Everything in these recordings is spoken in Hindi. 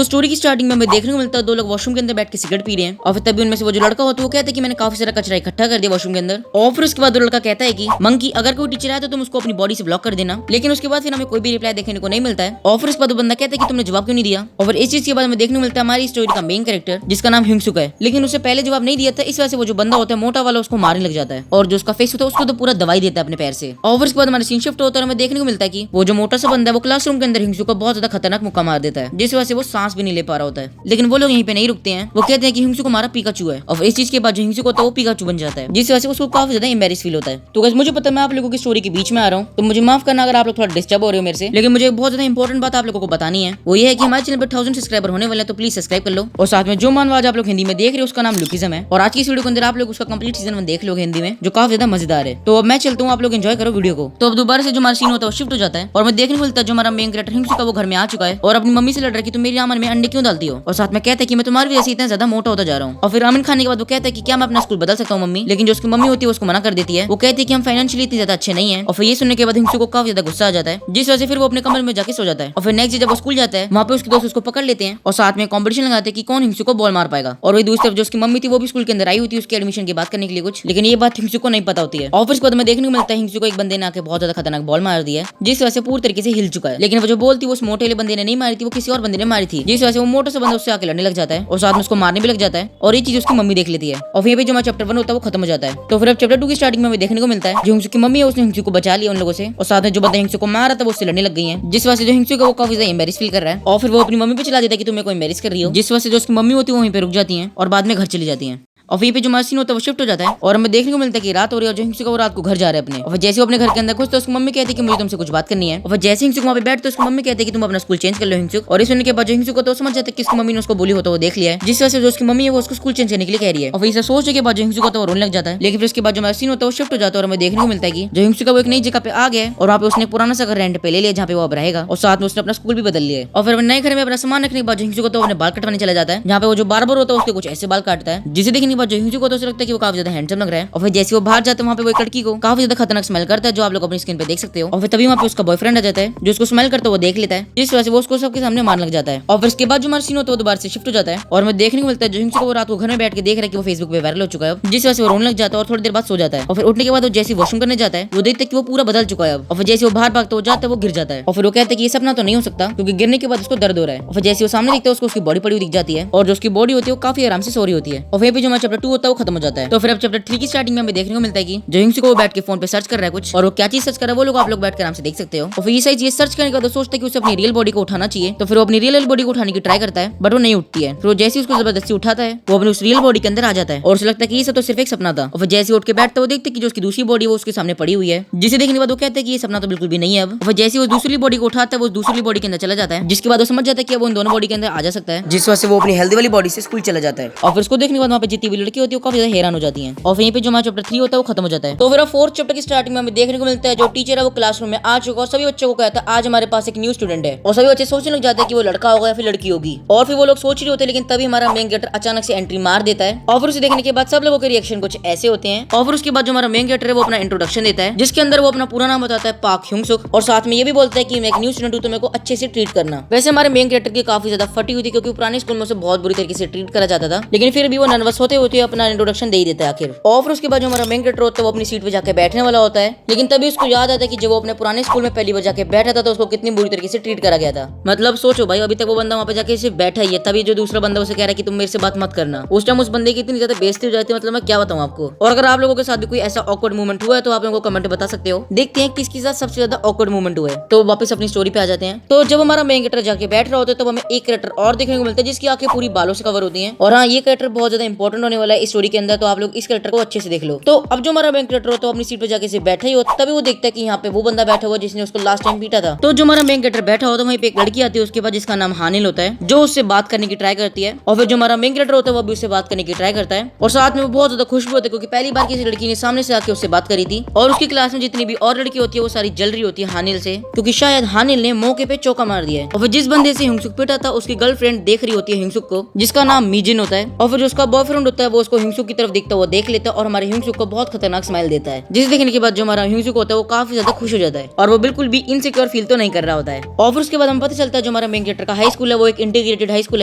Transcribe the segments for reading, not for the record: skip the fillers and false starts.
तो स्टोरी की स्टार्टिंग में हमें देखने को मिलता है दो लोग वॉशरूम के अंदर बैठ के सिगरेट पी रहे हैं और फिर तभी उनमें से वो जो लड़का होता है वो कहता है कि मैंने काफी सारा कचरा इकट्ठा कर दिया वॉशरूम के अंदर। और फिर उसके बाद वो लड़का कहता है कि मंकी अगर कोई टीचर आए तो तुम उसको अपनी बॉडी से ब्लॉक कर देना। लेकिन उसके बाद फिर हमें कोई भी रिप्लाई देखने को नहीं मिलता है। और फिर उसके बाद वो बंदा कहता है कि तुमने जवाब क्यों नहीं दिया। और फिर इस चीज के बाद हमें देखने को मिलता है हमारी स्टोरी का मेन कैरेक्टर जिसका नाम हिंगसुक है, लेकिन उससे पहले जवाब नहीं दिया था, इस वजह से वो जो बंदा होता है मोटा वाला उसको मारने लग जाता है और जो उसका फेस होता है उसको तो पूरा दवाई देता है अपने पैर से। और फिर उसके बाद हमारा सीन शिफ्ट होता है और हमें देखने को मिलता है कि वो जो मोटा सा बंदा है वो क्लासरूम के अंदर हिंगसुक को बहुत ज्यादा खतरनाक मुक्का मार देता है, जिस वजह से वो सांस भी नहीं ले पा रहा होता है। लेकिन वो लोग यहीं पे नहीं रुकते हैं, वो कहते हैं कि हिंगसुक हमारा पिकाचू है। और इस चीज के बाद जो हिंगसुक होता है वो पिकाचू बन जाता है, जिस वजह से उसको काफी ज्यादा एम्बैरेस फील होता है। तो गाइस मुझे पता है मैं आप लोगों की स्टोरी के बीच में आ रहा हूँ, तो मुझे माफ करना अगर आप लोग थोड़ा डिस्टर्ब हो रहे हो मेरे से, लेकिन मुझे बहुत ज्यादा इंपॉर्टेंट बात आप लोगों को बतानी है। वो ये है कि हमारे चैनल पर 1000 सब्सक्राइबर होने वाले हैं, तो प्लीज सब्सक्राइब कर लो। और साथ में जो मानवाज आप लोग हिंदी में देख रहे हो उसका नाम लुकिज्म है और आज की इस वीडियो के अंदर आप लोग उसका कंप्लीट सीजन 1 देख लोगे हिंदी में, जो काफी ज्यादा मजेदार है। तो अब मैं चलता हूँ, आप लोग एंजॉय करो वीडियो को। तो अब दोबारा से जो हमारा सीन होता है वो शिफ्ट हो जाता है और मैं देखने को मिलता है जो हमारा मेन कैरेक्टर हिंगसुक का वो घर में आ चुका है और अपनी मम्मी से लड़ रहा है कि तुम मेरी रामन में अंडे क्यों डालती हो। और साथ में कहता है कि मैं तुम्हारी वजह से इतना ज्यादा मोटा होता जा रहा हूँ। और फिर रामन खाने के बाद वो कहता है कि क्या मैं अपना स्कूल बदल सकता हूँ मम्मी, लेकिन जो उसकी मम्मी होती है उसको मना कर देती है। वो कहती है कि हम फाइनेंशियली इतने ज्यादा अच्छे नहीं है। और फिर ये सुनने के बाद हिंगसुक को काफी ज्यादा गुस्सा आ जाता है, जिस वजह से फिर वो अपने कमरे में जाके सो जाता है। और फिर नेक्स्ट डे जब वो स्कूल जाता है वहाँ पे उसके दोस्त उसको पकड़ लेते हैं और साथ में कॉम्पिटिशन लगाते हैं कि कौन हिंगसुक को बॉल मार पाएगा। और वही दूसरी तरफ जो उसकी मम्मी थी वो भी स्कूल के अंदर आई होती है उसके एडमिशन की बात करने के लिए कुछ, लेकिन ये बात हिंगसुक को नहीं पता होती है। और फिर उसके बाद हमें देखने को मिलता है हिंगसुक को एक बंदे ने आके बहुत ज्यादा खतरनाक बॉल मार दिया है, जिस वजह से पूरी तरीके से हिल चुका है। लेकिन वो जो बॉल थी वो उस मोटे वाले बंदे ने नहीं मारी थी, वो किसी और बंदे ने मारी थी, जिस वजह से वो मोटा सा बंदा उससे आके लड़ने लग जाता है और साथ में उसको मारने भी लग जाता है। और ये चीज उसकी मम्मी देख लेती है और फिर जो हमारा चैप्टर 1 होता है वो खत्म हो जाता है। तो फिर अब चैप्टर 2 की स्टार्टिंग में हमें देखने को मिलता है जो हिंगसुक की मम्मी है उसने हिंगसुक को बचा लिया उन लोगों से, और साथ में जो बंदा हिंगसुक को मारा था वो उससे लड़ने लग गई है, जिस वजह से जो हिंगसुक है वो काफी ज्यादा एम्बैरेस फील कर रहा है। और फिर वो अपनी मम्मी पे चला देता है कि तुम मेरे को एम्बैरेस कर रही हो, जिस वजह से जो उसकी मम्मी होती है वो वहीं पे रुक जाती है और बाद में घर चली जाती है। और फिर पे जो हमारा सीन होता है वो शिफ्ट हो जाता है और हमें देखने को मिलता है कि रात हो रही है और जो हिंगसुक है वो रात को घर जा रहे हैं अपने। और जैसे वो अपने घर के अंदर घुसते तो उसकी मम्मी कहती है कि मुझे तुमसे कुछ बात करनी है। और जैसे हिंगसुक वहाँ पे बैठते तो उसकी मम्मी कहती है कि तुम अपना स्कूल चेंज कर लो हिंगसुक। और इस सुनने के बाद जो हिंगसुक होता है वो समझ जाता है कि उसकी मम्मी ने उसको बोली होता है वो देख लिया है, जिस वजह से जो उसकी मम्मी है वो उसको स्कूल चेंज करने के लिए कह रही है। और फिर सोचने के बाद जो हिंगसुक होता है वो रोने लग जाता है। लेकिन फिर उसके बाद जो हमारा सीन होता है वो शिफ्ट हो जाता है और हमें देखने को मिलता है कि जो हिंगसुक है वो एक नई जगह पे आ गया है और वहाँ पे उसने पुराना सा घर रेंट पे ले लिया जहाँ पे वो अब रहेगा, और साथ में उसने अपना स्कूल भी बदल लिया है। और फिर नए घर में अपना सामान रखने के बाद जो हिंगसुक होता है वो अपने बाल कटवाने चला जाता है, जहाँ पे वो जो बार्बर होता है उसके कुछ ऐसे बाल काटता है, जिसे देखने के बाद जो हिंगसुक होता है उसे लगता है कि वो काफी ज्यादा हैंडसम लग रहा है। और फिर जैसे वो बाहर जाते हैं वहाँ पे वो एक लड़की को काफी ज्यादा खतरनाक स्मेल करता है जो आप लोग अपनी स्किन पे देख सकते हो। और फिर तभी वहाँ पे उसका बॉयफ्रेंड आ जाता है जो उसको स्मेल करता है वो देख लेता है, जिस वजह से वो उसको सबके सामने मारने लग जाता है। और फिर इसके बाद जो हमारा सीन होता है वो दोबारा से शिफ्ट हो जाता है और हमें देखने को मिलता है जो हिंगसुक वो रात को घर में बैठ के देख रहा है कि वो फेसबुक पे वायरल हो चुका है, जिस वजह से वो रोने लग जाता है और थोड़ी देर बाद सो जाता है। और फिर उठने के बाद वो जैसे वॉशरूम करने जाता है वो देखता है कि वो पूरा बदल चुका है अब। और फिर जैसे वो बाहर भागता वो जाता है वो गिर जाता है और फिर वो कहता है कि ये सपना तो नहीं हो सकता, क्योंकि गिरने के बाद उसको दर्द हो रहा है। और फिर जैसे वो सामने दिखता है उसको उसकी बॉडी पड़ी हुई दिख जाती है और जो उसकी बॉडी होती है वो काफी आराम से सो रही होती है। और फिर जो हमारा चैप्टर 2 होता है वो खत्म हो जाता है। तो फिर अब चैप्टर 3 की स्टार्टिंग में हमें देखने को मिलता है कि जो हिंगसुक वो बैठ के फोन पे सर्च कर रहा है कुछ, और वो क्या चीज सर्च कर रहा है वो लोग आप लोग बैठ कर आराम से देख सकते हो। और फिर ये चीज सर्च करने के बाद सोचता है कि उसे अपनी रियल बॉडी को उठाना चाहिए, तो फिर वो अपनी रियल बॉडी को उठाने की ट्राई करता है बट वो नहीं उठती है। फिर वो जैसे उसको जबरदस्ती उठाता है वो अपनी उस रियल बॉडी के अंदर आ जाता है और उसे लगता है कि ये सब तो सिर्फ एक सपना था। और फिर जैसे उठ के बैठता है वो देखते कि जो उसकी दूसरी बॉडी वो उसके सामने पड़ी हुई है, जिसे देखने के बाद वो कहता है कि ये सपना तो बिल्कुल भी नहीं है अब। और जैसे वो दूसरी बॉडी को उठाता है वो दूसरी बॉडी के अंदर चला जाता है, जिसके बाद वो समझ जाता है कि वो इन दोनों बॉडी के अंदर आ जा सकता है, जिस वजह से वो अपनी हेल्दी वाली बॉडी से स्कूल चला जाता है। और फिर उसको देखने के बाद वहाँ पे जितनी भी लड़की होती है वो काफी ज्यादा हैरान हो जाती है। और फिर पे जो हमारा चैप्टर 3 होता है वो खत्म हो जाता है। तो फिर 4th चैप्टर की स्टार्टिंग में हमें देखने को मिलता है जो टीचर है वो क्लासरूम में आ चुका और सभी बच्चों को कहता है आज हमारे पास एक न्यू स्टूडेंट है। और सभी बच्चे सोचने लग जाते हैं कि वो लड़का होगा या फिर लड़की होगी, और फिर वो लोग सोच रहे होते हैं। लेकिन तभी हमारा मेन कैरेक्टर अचानक से एंट्री मार देता है और फिर उसे देखने के बाद सब लोगों के रिएक्शन कुछ ऐसे होते हैं। और फिर उसके बाद जो हमारा मेन कैरेक्टर है वो अपना इंट्रोडक्शन देता है, जिसके अंदर वो अपना पूरा नाम बताता है पाक हिंगसुक, और साथ में ये भी बोलता है कि मैं एक न्यू स्टूडेंट हूं तो मेरे को अच्छे से ट्रीट करना। वैसे हमारे मेन कैरेक्टर की काफी ज्यादा फटी हुई थी क्योंकि पुराने स्कूल में उसे बहुत बुरी तरीके से ट्रीट करा जाता था, लेकिन फिर भी वो नर्वस होते होते अपना इंट्रोडक्शन दे ही देता है आखिर। और फिर उसके बाद जो हमारा मेन कैरेक्टर होता है वो अपनी सीट पे जाके बैठने वाला होता है, लेकिन तभी उसको याद आता है कि जब वो अपने पुराने स्कूल में पहली बार जाके बैठा था तो उसको कितनी बुरी तरीके से ट्रीट करा गया था। मतलब सोचो भाई, अभी तक वो बंदा वहाँ पे जाके सिर्फ बैठा ही है, तभी जो दूसरा बंदा उसे कह रहा है कि तुम मेरे से बात मत करना। उस टाइम उस बंदे की इतनी ज्यादा बेइज्जती हो जाती है, मतलब मैं क्या बताऊं आपको। और अगर आप लोगों के साथ भी कोई ऐसा ऑकवर्ड मोमेंट हुआ है तो आप लोगों को कमेंट में बता सकते हो। देखते हैं किसके साथ सबसे ज्यादा ऑकवर्ड मोमेंट हुआ है। तो वापस अपनी स्टोरी पे आ जाते हैं। तो जब हमारा मेन कैरेक्टर जाके बैठ रहा होता है तो हमें एक कैरेक्टर और देखने को मिलता है जिसकी आंखें पूरी बालों से कवर होती हैं। और हाँ, ये कैरेक्टर बहुत ज्यादा इंपॉर्टेंट होने वाला है इस स्टोरी के अंदर, तो आप लोग इस कैरेक्टर को अच्छे से देख लो। तो अब जो हमारा मेन कैरेक्टर होता है अपनी सीट पे जाके बैठा ही होता, तभी वो देखता है कि यहाँ पे वो बंदा बैठा हुआ जिसने उसको लास्ट टाइम पीटा था। तो जो हमारा मेन कैरेक्टर बैठा होता है वहीं पे एक लड़की आती है उसके बाद जिसका नाम हानिल होता है, जो उससे बात करने की ट्राई करती है। और फिर जो हमारा मेन कैरेक्टर होता है वो भी उससे बात करने की ट्राई करता है और साथ में वो बहुत ज्यादा खुश भी होता है क्योंकि पहली बार किसी लड़की ने सामने से आके उससे बात करी थी। और उसकी क्लास में जितनी भी और लड़की होती है वो सारी जल रही होती है हानिल से, क्योंकि शायद हानिल ने मौके पे चौका मार दिया है। और फिर जिस बंदे से हिंगसुक पिटा था उसकी गर्लफ्रेंड देख रही होती है हिंगसुक को, जिसका नाम मीजिन होता है। और फिर जो उसका बॉयफ्रेंड होता होता है वो उसको हिंसुक की तरफ देखता हुआ देख लेता है और हमारे हिंसुक को बहुत खतरनाक स्माइल देता है, जिसे देखने के बाद जो हमारा हिंसुक होता है वो काफी ज्यादा खुश हो जाता है और वो बिल्कुल भी इनसिक्योर फील तो नहीं कर रहा होता है। और फिर उसके बाद हमें पता चलता है जो हमारा मेन कैरेक्टर का हाई स्कूल है वो एक इंटीग्रेटेड हाई स्कूल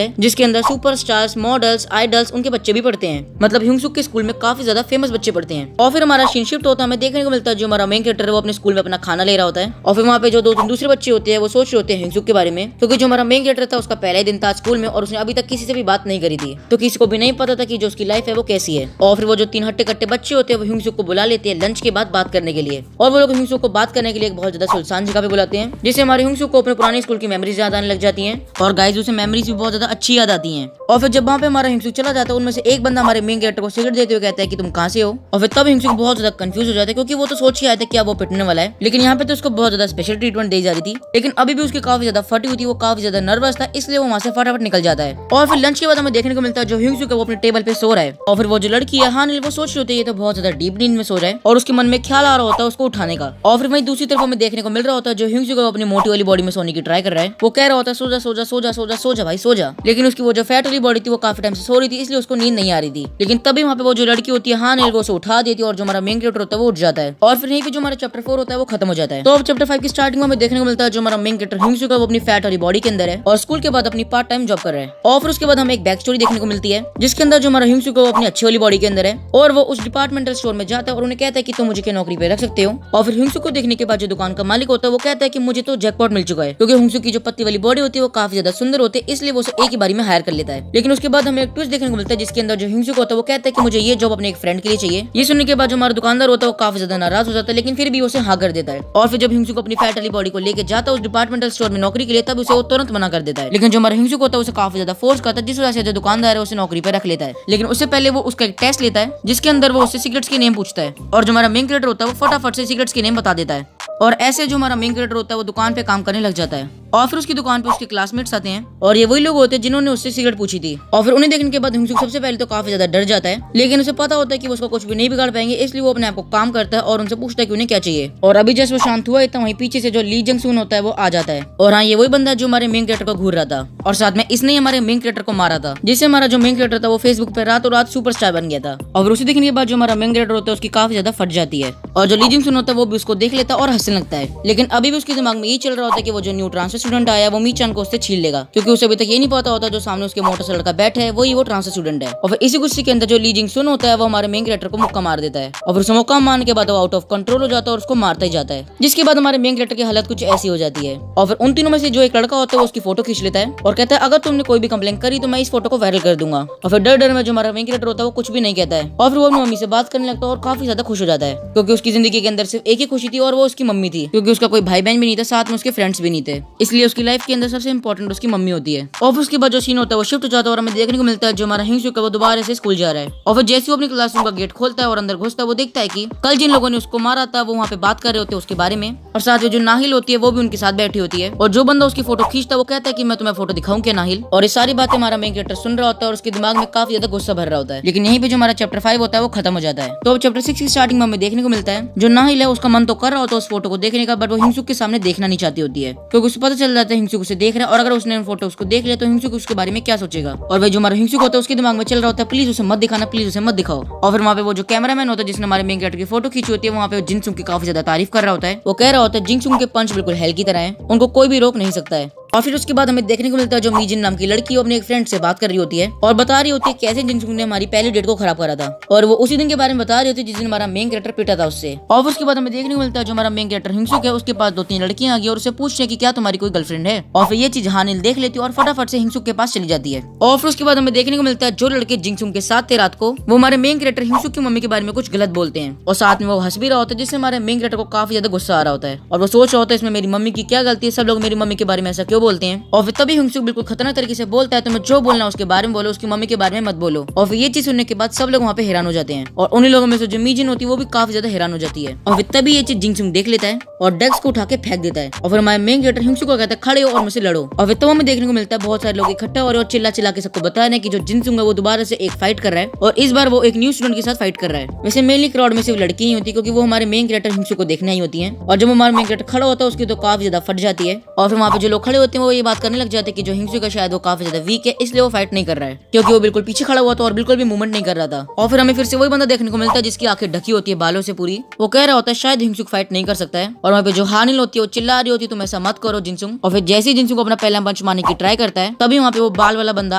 है, जिसके अंदर सुपरस्टार्स, मॉडल्स, आइडल्स उनके बच्चे भी पढ़ते हैं। मतलब हिंसुक के स्कूल में काफी ज्यादा फेमस बच्चे पढ़ते हैं। और फिर हमारा सीन शिफ्ट होता है, हमें देखने को मिलता है जो हमारा मेन कैरेक्टर है वो अपने स्कूल में अपना खाना ले रहा होता है और फिर वहाँ पे जो 2-3 दूसरे बच्चे होते हैं वो सोच रहे होते हैं हिंसुक के बारे में, क्योंकि जो हमारा मेन कैरेक्टर था उसका पहला ही दिन था स्कूल में और उसने अभी तक किसी से भी बात नहीं करी थी, तो किसी को भी नहीं पता था कि जो उसकी लाइफ है वो कैसी है। और फिर वो जो 3 हट्टे कट्टे बच्चे होते हैं वो हिंसुक को बुला लेते हैं लंच के बाद बात करने के लिए, और वो लोग हिंसुक को बात करने के लिए एक बहुत ज्यादा सुनसान जगह पे बुलाते हैं, जिससे हमारे हिंसुक को अपने पुराने स्कूल की मेमोरीज याद आने लग जाती हैं और गाइस उसे मेमोरीज भी बहुत ज्यादा अच्छी याद आती हैं। और फिर जब वहाँ पे हमारा हिंसुक चला जाता है उनमें से एक बंदा हमारे मेन कैरेक्टर को सिगरेट देते हुए कहता है कि तुम कहाँ से हो, और फिर तब हिंसुक बहुत ज्यादा कंफ्यूज हो जाता है क्योंकि वो तो सोच ही आया था क्या वो पिटने वाला है, लेकिन यहाँ पे तो उसको बहुत ज्यादा स्पेशल ट्रीटमेंट दी जा रही थी, लेकिन अभी भी उसकी काफी ज्यादा फटी हुई थी, वो काफी ज्यादा नर्वस था, इसलिए वो वहाँ से फटाफट निकल जाता है। और फिर लंच के बाद हमें देखने को मिलता है जो हिंसुक है वो अपने टेबल पे सो रहा है और फिर वो जो लड़की है हानिल वो सोच रही होती है ये तो बहुत ज्यादा डीप नींद में सो रहा है और उसके मन में ख्याल आ रहा होता है उसको उठाने का। और फिर वहीं दूसरी तरफ हमें देखने को मिल रहा होता है जो हिंसुक अपनी मोटी वाली बॉडी में सोने की ट्राई कर रहा है, वो कह रहा होता है सो जा सो जा सो जा सो जा सो जा भाई सो जा, लेकिन उसकी वो जो फैट वाली बॉडी थी वो काफी टाइम से सो रही थी इसलिए उसको नींद नहीं आ रही थी। लेकिन तभी वहाँ पे वो जो लड़की होती है हानिल वो उसे उठा देती है और जो हमारा मेन कैरेक्टर होता है वो उठ जाता है और फिर यहीं पे जो हमारा चैप्टर 4 होता है वो खत्म हो जाता है। तो अब चैप्टर 5 की स्टार्टिंग में हमें देखने को मिलता है जो हमारा मेन कैरेक्टर हिंसुक है वो अपनी फैट वाली बॉडी के अंदर है और स्कूल के बाद अपनी पार्ट टाइम जॉब कर रहा है। और फिर उसके बाद हमें एक बैक स्टोरी देखने को मिलती है जिसके अंदर जो हमारा हिंसुक है वो अपनी अच्छी वाली बॉडी के अंदर है और वो उस डिपार्टमेंटल स्टोर में जाता है और उन्हें कहता है कि तुम मुझे नौकरी पे रख सकते हो। और फिर हिंसुक को देखने के बाद जो दुकान का मालिक होता है वो कहता है कि मुझे तो जैकपॉट मिल चुका है, क्योंकि हिंसुक की जो पत्ती वाली बॉडी होती है वो काफी ज्यादा सुंदर होती है इसलिए वो उसे एक ही बारी में हायर कर लेता है। लेकिन उसके बाद हमें एक ट्विस्ट देखने को मिलता है जिसके अंदर जो हिंसुक होता है वो कहता है कि मुझे ये जॉब अपने एक फ्रेंड के लिए चाहिए। ये सुनने के बाद जो हमारा दुकानदार होता है वो काफी ज्यादा नाराज हो जाता है, लेकिन फिर भी उसे हाँ कर देता है। और फिर जब हिंसुक अपनी फैट वाली बॉडी को लेकर जाता है उस डिपार्टमेंटल स्टोर में नौकरी के लिए तब उसे वो तुरंत मना कर देता है। लेकिन जो हमारा हिंसुक होता है उसे काफी ज्यादा फोर्स करता है जिस वजह से जो दुकानदार है उसे नौकरी पर रख लेता है। लेकिन उससे पहले वो उसका एक टेस्ट लेता है जिसके अंदर वो उससे सिगरेट्स के नेम पूछता है और जो हमारा मेन कैरेक्टर होता है वो फटाफट से सिगरेट्स के नेम बता देता है और ऐसे जो हमारा मेन कैरेक्टर होता है वो दुकान पे काम करने लग जाता है। और फिर उसकी दुकान पे उसके क्लासमेट्स आते हैं और ये वही लोग होते हैं जिन्होंने उससे सिगरेट पूछी थी। और फिर उन्हें देखने के बाद हिंसुक सबसे पहले तो काफी ज्यादा डर जाता है, लेकिन उसे पता होता है कि वो उसको कुछ भी नहीं बिगाड़ पाएंगे, इसलिए वो अपने आप को काम करता है और उनसे पूछता है कि उन्हें क्या चाहिए। और अभी जैसे वो शांत हुआ इतना वहीं पीछे से जो ली जंग सून होता है वो आ जाता है और हाँ ये वही बंदा है जो हमारे मेन कैरेक्टर को घूर रहा था और साथ में इसने हमारे मेन कैरेक्टर को मारा था, जिससे हमारा जो मेन कैरेक्टर था वो फेसबुक पे रातों रात सुपरस्टार बन गया था। और फिर उसे देखने के बाद जो हमारा मेन कैरेक्टर होता है उसकी काफी ज्यादा फट जाती है और जो ली जंग सून होता है वो भी उसको देख लेता है और हंसने लगता है। लेकिन अभी भी उसके दिमाग में ये चल रहा होता है कि वो जो न्यू ट्रांसफर स्टूडेंट आया वो मीचान को उससे छीन लेगा, क्योंकि उसे अभी तक ये नहीं पता होता जो सामने उसके मोटा सा लड़का बैठा है वही वो ट्रांसफर स्टूडेंट है। और फिर इसी गुस्से के अंदर जो ली जिंग सुन होता है वो हमारे मेन कैरेक्टर को मुक्का मार देता है और फिर उसे मुक्का मारने के बाद वो आउट ऑफ कंट्रोल हो जाता है और उसको मारता ही जाता है, जिसके बाद हमारे मेन कैरेक्टर की हालत कुछ ऐसी हो जाती है। और फिर उन तीनों में से जो एक लड़का होता है वो उसकी फोटो खींच लेता है और कहता है अगर तुमने कोई भी कंप्लेन करी तो मैं इस फोटो को वायरल कर दूंगा। और फिर डर में जो हमारा मेन कैरेक्टर होता है वो कुछ भी नहीं कहता है और फिर वो अपनी मम्मी से बात करने लगता है और काफी ज्यादा खुश हो जाता है, क्योंकि उसकी जिंदगी के अंदर सिर्फ एक ही खुशी थी और वो उसकी मम्मी थी, क्योंकि उसका कोई भाई बहन भी नहीं था, साथ में उसके फ्रेंड्स भी नहीं थे, इसलिए उसकी लाइफ के अंदर सबसे इंपॉर्टेंट उसकी मम्मी होती है। और फिर उसके बाद जो सीन होता है वो शिफ्ट हो जाता है और हमें देखने को मिलता है जो हमारा हिंसुक है वो दोबारा से स्कूल जा रहा है। और फिर जैसे वो अपनी क्लासरूम का गेट खोलता है और अंदर घुसता है वो देखता है कि कल जिन लोगों ने उसको मारा था वो वहाँ पे बात कर रहे होते हैं उसके बारे में, और साथ में जो नाहिल होती है वो भी उनके साथ बैठी होती है और जो बंदा उसकी फोटो खींचता है वो कहता है कि मैं तुम्हें फोटो दिखाऊं क्या नाहिल। और ये सारी बातें हमारा मेन कैरेक्टर सुन रहा होता है और उसके दिमाग में काफी ज्यादा गुस्सा भर रहा होता है। लेकिन यहीं पे जो हमारा चैप्टर 5 होता है वो खत्म हो जाता है। तो चैप्टर 6 की स्टार्टिंग में हमें देखने को मिलता है जो नाहिल है उसका मन तो कर रहा होता है उस फोटो को देखने का, बट वो हिंसुक के सामने देखना नहीं चाहती होती है, क्योंकि उसे पता चल जाता है हिंसुक उसे देख रहा है और अगर उसने फोटो उसको देख लिया तो हिंसुक उसके बारे में क्या सोचेगा। और भाई जो हमारा हिंसुक होता है उसके दिमाग में चल रहा होता है प्लीज उसे मत दिखाना, प्लीज उसे मत दिखाओ। और फिर वहाँ पे वो जो कैमरामैन होता है जिसने हमारे मेन कैरेक्टर की फोटो खींची होती है वहाँ पे जिनसुंग की काफी ज्यादा तारीफ कर रहा होता है। वो कह रहा होता है जिनसुंग के पंच बिल्कुल हेल की तरह है, उनको कोई भी रोक नहीं सकता है। और फिर उसके बाद हमें देखने को मिलता है जो मीजिन नाम की लड़की अपने एक फ्रेंड से बात कर रही होती है और बता रही होती है कैसे जिनसुंग ने हमारी पहली डेट को खराब करा था, और वो उसी दिन के बारे में बता रही होती है जिस दिन हमारा मेन कैरेक्टर पिटा था उससे। और उसके बाद हमें देखने को मिलता है जो हमारा मेन कैरेक्टर हिंसुक है उसके पास 2-3 लड़कियां आ गई और उसे पूछते हैं कि क्या तुम्हारी कोई गर्लफ्रेंड है। और फिर ये चीज हानिल देख लेती है और फटाफट से हिंसुक के पास चली जाती है। और फिर उसके बाद हमें देखने को मिलता है जो लड़के जिनसुंग के साथ थे रात को वो हमारे मेन कैरेक्टर हिंसुक की मम्मी के बारे में कुछ गलत बोलते हैं और साथ में वो हंस भी रहा होता है, जिससे हमारे मेन कैरेक्टर को काफी ज्यादा गुस्सा आ रहा होता है और वो सोच रहा होता है इसमें मेरी मम्मी की क्या गलती है, सब लोग मेरी मम्मी के बारे में ऐसा क्यों बोलते हैं। और तभी हिंसुक बिल्कुल खतरनाक तरीके से बोलता है तुम्हें जो बोलना उसके बारे में बोलो, उसकी मम्मी के बारे में मत बोलो। और फिर ये चीज सुनने के बाद सब लोग वहाँ पे हैरान हो जाते हैं और उन्हीं लोगों में से जो मीजिन होती है वो भी काफी ज्यादा हैरान हो जाती है। और फिर तभी ये चीज जिनसुंग देख लेता है और डेस्क को उठा के फेंक देता है और फिर हमारे मेन कैरेक्टर हिंसुक को कहता है खड़े हो और मुझसे लड़ो। और फिर तब हमें देखने को मिलता है बहुत सारे लोग इकट्ठा हो रहे और चिल्ला चिल्ला के सबको बता रहे हैं कि जो जिनसुंग है वो दोबारा से एक फाइट कर रहा है और इस बार वो एक न्यू स्टूडेंट के साथ फाइट कर रहा है। वैसे मेनली क्राउड में सिर्फ लड़की ही होती है क्योंकि वो हमारे मेन कैरेक्टर हिंसुक को देखना ही होती है। और जब हमारा मेन कैरेक्टर खड़ा होता है उसकी तो काफी ज्यादा फट जाती है और फिर वहाँ पे जो लोग खड़े होते हैं वो ये बात करने लग जाते हैं कि जो हिंसुक है शायद वो काफी ज्यादा वीक है, इसलिए वो फाइट नहीं कर रहा है, क्योंकि वो बिल्कुल पीछे खड़ा हुआ था और बिल्कुल भी मूवमेंट नहीं कर रहा था। और फिर हमें फिर से वही बंदा देखने को मिलता है जिसकी आंखें ढकी होती है बालों से पूरी। वो कह रहा होता है शायद हिंसुक फाइट नहीं कर सकता है, और वहाँ पे जो हानिल होती है वो चिल्ला रही होती है तुम ऐसा मत करो जिनसुंग। और फिर जैसे ही जिनसुंग अपना पहला पंच मारने की ट्राई करता है तभी वहाँ पे वो बाल वाला बंदा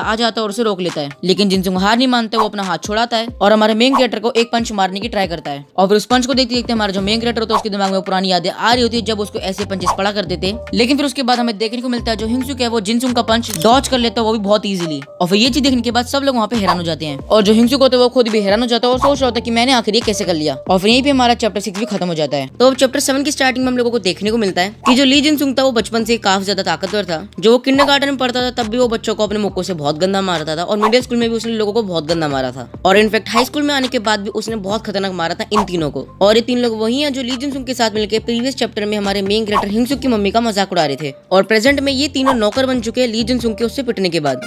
आ जाता है और उसे रोक लेता है, लेकिन जिनसुंग हार नहीं मानता, वो अपना हाथ छुड़ाता है और हमारे मेन कैरेक्टर को एक पंच मारने की ट्राई करता है। और फिर उस पंच को देखते देखते हमारा जो मेन कैरेक्टर होता है उसके दिमाग में पुरानी यादें आ रही होती है जब उसको ऐसे पंचेस पड़ा करते थे। लेकिन फिर उसके बाद हमें देखने को मिलता है जो हिंसुक है वो जिनसुंग का पंच डॉज कर लेता है, वो भी बहुत इजीली। और फिर ये चीज देखने के बाद सब लोग वहाँ पे हैरान हो जाते हैं, और जो हिंसुक होता है वो खुद भी हैरान हो जाता है और सोच रहा होता है कि मैंने आखिर ये कैसे कर लिया। और फिर यहीं पे हमारा चैप्टर 6 भी खत्म हो जाता है। तो अब चैप्टर 7 की स्टार्टिंग में हम लोगों को देखने को मिलता है कि जो ली जिनसुंग था वो बचपन से काफी ज्यादा ताकतवर था। जो वो किंडरगार्टन में पढ़ता था तब भी वो बच्चों को अपने मुक्कों से बहुत गंदा मारता था, और मिडिल स्कूल में भी उसने लोगों को बहुत गंदा मारा था, और इनफैक्ट हाई स्कूल में आने के बाद भी उसने बहुत खतरनाक मारा था इन तीनों को। और ये तीन लोग वही हैं जो ली जिनसुंग के साथ मिलकर प्रीवियस चैप्टर में हमारे मेन कैरेक्टर हिंसुक की मम्मी का मजाक उड़ा रहे थे, और प्रेजेंट में ये तीनों नौकर बन चुके हैं ली जिनसुंग के उससे पिटने के बाद।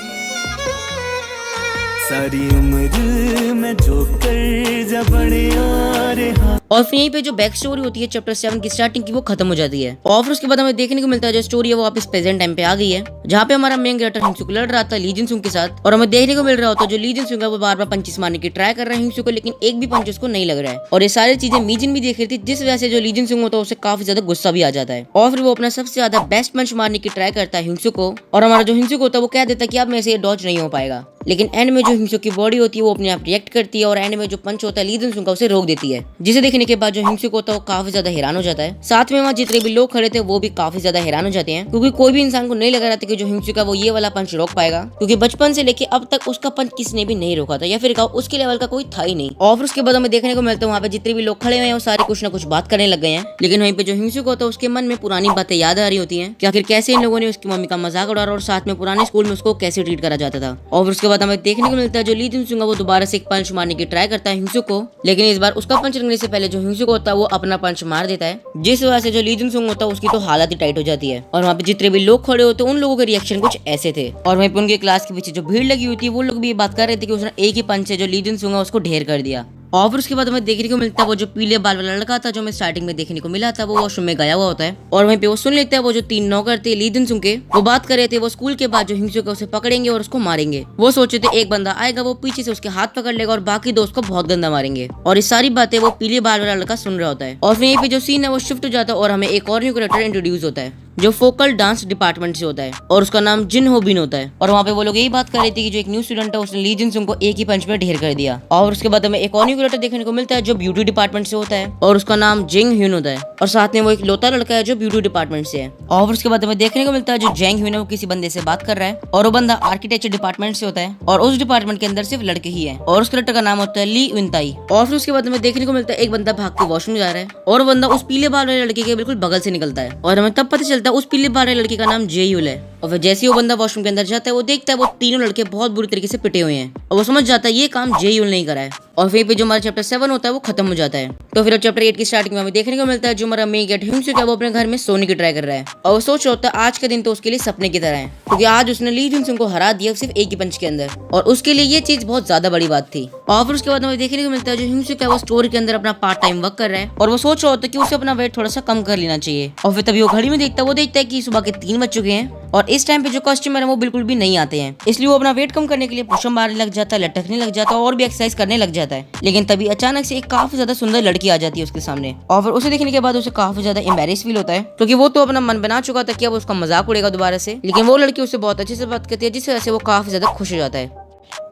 सारी उम्र में जो कर जा बड़े आ रहा। और फिर यहीं पे जो बैक स्टोरी होती है चैप्टर 7 की स्टार्टिंग की वो खत्म हो जाती है, और फिर उसके बाद हमें देखने को मिलता है जो स्टोरी है वो वापस प्रेजेंट टाइम पे आ गई है, जहाँ पे हमारा मेन कैरेक्टर हिंसुक लड़ रहा था ली जिनसुंग के साथ। और हमें देखने को मिल रहा होता है जो ली जिनसुंग है वो बार बार पंचेस मारने की ट्राई कर रहा है हिंसुक को, लेकिन एक भी पंच उसको नहीं लग रहा है। और ये सारी चीजें मीजिन भी देख रही थी, जिस वजह से जो ली जिनसुंग होता है उसे काफी ज्यादा गुस्सा भी आ जाता है, और फिर वो अपना सबसे ज्यादा बेस्ट पंच मारने की ट्राई करता है हिंसुक को। और हमारा जो हिंसुक होता है वो कह देता है कि अब मेरे से ये डॉज नहीं हो पाएगा, लेकिन एंड में जो हिंसुक की बॉडी होती है वो अपने आप रिएक्ट करती है, और एंड में जो पंच होता है ली जिनसुंग का उसे रोक देती है, जिसे देखने के बाद जो हिंसुक होता है वो काफी ज्यादा हैरान हो जाता है। साथ में वहाँ जितने भी लोग खड़े थे वो भी काफी ज्यादा हैरान हो जाते हैं, क्योंकि कोई भी इंसान को नहीं लग रहा था कि जो हिंसुक है वो ये वाला पंच रोक पाएगा, क्योंकि बचपन से लेके अब तक उसका पंच किसने भी नहीं रोका था, या फिर उसके लेवल का कोई था ही नहीं। और उसके बाद हमें देखने को मिलता है वहाँ पे जितने भी लोग खड़े हुए हैं वो सारे कुछ ना कुछ बात करने लग गए हैं, लेकिन वहीं पे जो हिंसुक होता है उसके मन में पुरानी बातें याद आ रही होती है कि आखिर कैसे इन लोगों ने उसकी मम्मी का मजाक उड़ाया और साथ में पुराने स्कूल में उसको कैसे ट्रीट करा जाता था। और उसके बाद हमें देखने को मिलता है जो ली जिनसुंग है वो दोबारा से एक पंच मारने की ट्राई करता है हिंसुक को, लेकिन इस बार उसका पंच लगने से पहले जो हिंसुक होता है वो अपना पंच मार देता है, जिस वजह से जो ली जिनसुंग होता है उसकी तो हालत ही टाइट हो जाती है। और वहाँ पे जितने भी लोग खड़े होते हैं उन लोगों के रिएक्शन कुछ ऐसे थे, और वहीं पे उनके क्लास के पीछे जो भीड़ लगी हुई थी वो लोग भी ये बात कर रहे थे कि उसने एक ही पंच से जो ली जिनसुंग है उसको ढेर कर दिया। और फिर उसके बाद हमें देखने को मिलता है वो जो पीले बाल वाला लड़का था जो हमें स्टार्टिंग में देखने को मिला था वो वॉशरूम में गया हुआ होता है, और वहीं पे वो सुन लेता है वो जो तीन नौकर थे ली जिनसुंग के वो बात कर रहे थे वो स्कूल के बाद जो हिंसुक है उसे पकड़ेंगे और उसको मारेंगे। वो सोचे थे एक बंदा आएगा वो पीछे से उसके हाथ पकड़ लेगा और बाकी दोस्त को बहुत गंदा मारेंगे, और ये सारी बातें वो पीले बाल वाला लड़का सुन रहा होता है। और फिर यहीं पे जो सीन है वो शिफ्ट हो जाता है और हमें एक और न्यू कैरेक्टर इंट्रोड्यूस होता है जो फोकल डांस डिपार्टमेंट से होता है, और उसका नाम जिन हो बिन होता है। और वहाँ पे वो लोग यही बात कर रहे थे कि जो एक न्यू स्टूडेंट है उसने ली जिनसुंग को एक ही पंच में ढेर कर दिया। और उसके बाद हमें एक और न्यू कैरेक्टर देखने को मिलता है जो ब्यूटी डिपार्टमेंट से होता है, और उसका नाम जेंग ह्यून होता है, और साथ में वो एक लौता लड़का है जो ब्यूटी डिपार्टमेंट से है। और उसके बाद हमें देखने को मिलता है जो जेंग ह्यून है वो किसी बंदे से बात कर रहा है, और वो बंदा आर्किटेक्चर डिपार्टमेंट से होता है, और उस डिपार्टमेंट के अंदर सिर्फ लड़के ही है, और उस कैरेक्टर का नाम होता है ली विंताई। और फिर उसके बाद हमें देखने को मिलता है एक बंदा भाग के वॉशरूम जा रहा है, और वो बंदा उस पीले बाल वाले लड़के के बिल्कुल बगल से निकलता है, और हमें तब पता चलता है उस पीले बाल लड़के का नाम जेयुल है। और फिर जैसे ही वो बंदा वॉशरूम के अंदर जाता है वो देखता है वो तीनों लड़के बहुत बुरी तरीके से पिटे हुए हैं, और वो समझ जाता है ये काम जेयुल नहीं करा है। और फिर पे जो हमारा चैप्टर 7 होता है वो खत्म हो जाता है। तो फिर चैप्टर 8 की स्टार्टिंग में हमें देखने को मिलता है जो हमारा मेन कैरेक्टर हिंसुक है वो अपने घर में सोने की ट्राई कर रहा है, और वो सोच रहा होता है आज का दिन तो उसके लिए सपने की तरह है, क्योंकि आज उसने ली जिनसुंग को हरा दिया सिर्फ एक ही पंच के अंदर, और उसके लिए ये चीज बहुत ज्यादा बड़ी बात थी। और फिर उसके बाद हमें देखने को मिलता है जो हिंसुक है वो स्टोर के अंदर अपना पार्ट टाइम वर्क कर रहा है, और वो सोच रहा होता है कि उसे अपना वेट थोड़ा सा कम कर लेना चाहिए। और फिर तभी वो घड़ी में देखता है कि सुबह के 3 बज चुके हैं, और इस टाइम पे जो कस्टमर है वो बिल्कुल भी नहीं आते हैं, इसलिए वो अपना वेट कम करने के लिए पुशअप मारने लग जाता है, लटकने लग जाता है और भी एक्सरसाइज करने लग जाता है। लेकिन तभी अचानक से एक काफी ज्यादा सुंदर लड़की आ जाती है उसके सामने, और फिर उसे देखने के बाद उसे काफी ज्यादा एम्बैरेस फील होता है, क्योंकि वो तो अपना मन बना चुका था कि अब उसका मजाक उड़ेगा दोबारा से, लेकिन वो लड़की उससे बहुत अच्छे से बात करती है जिस वजह से वो काफी ज्यादा खुश हो जाता है।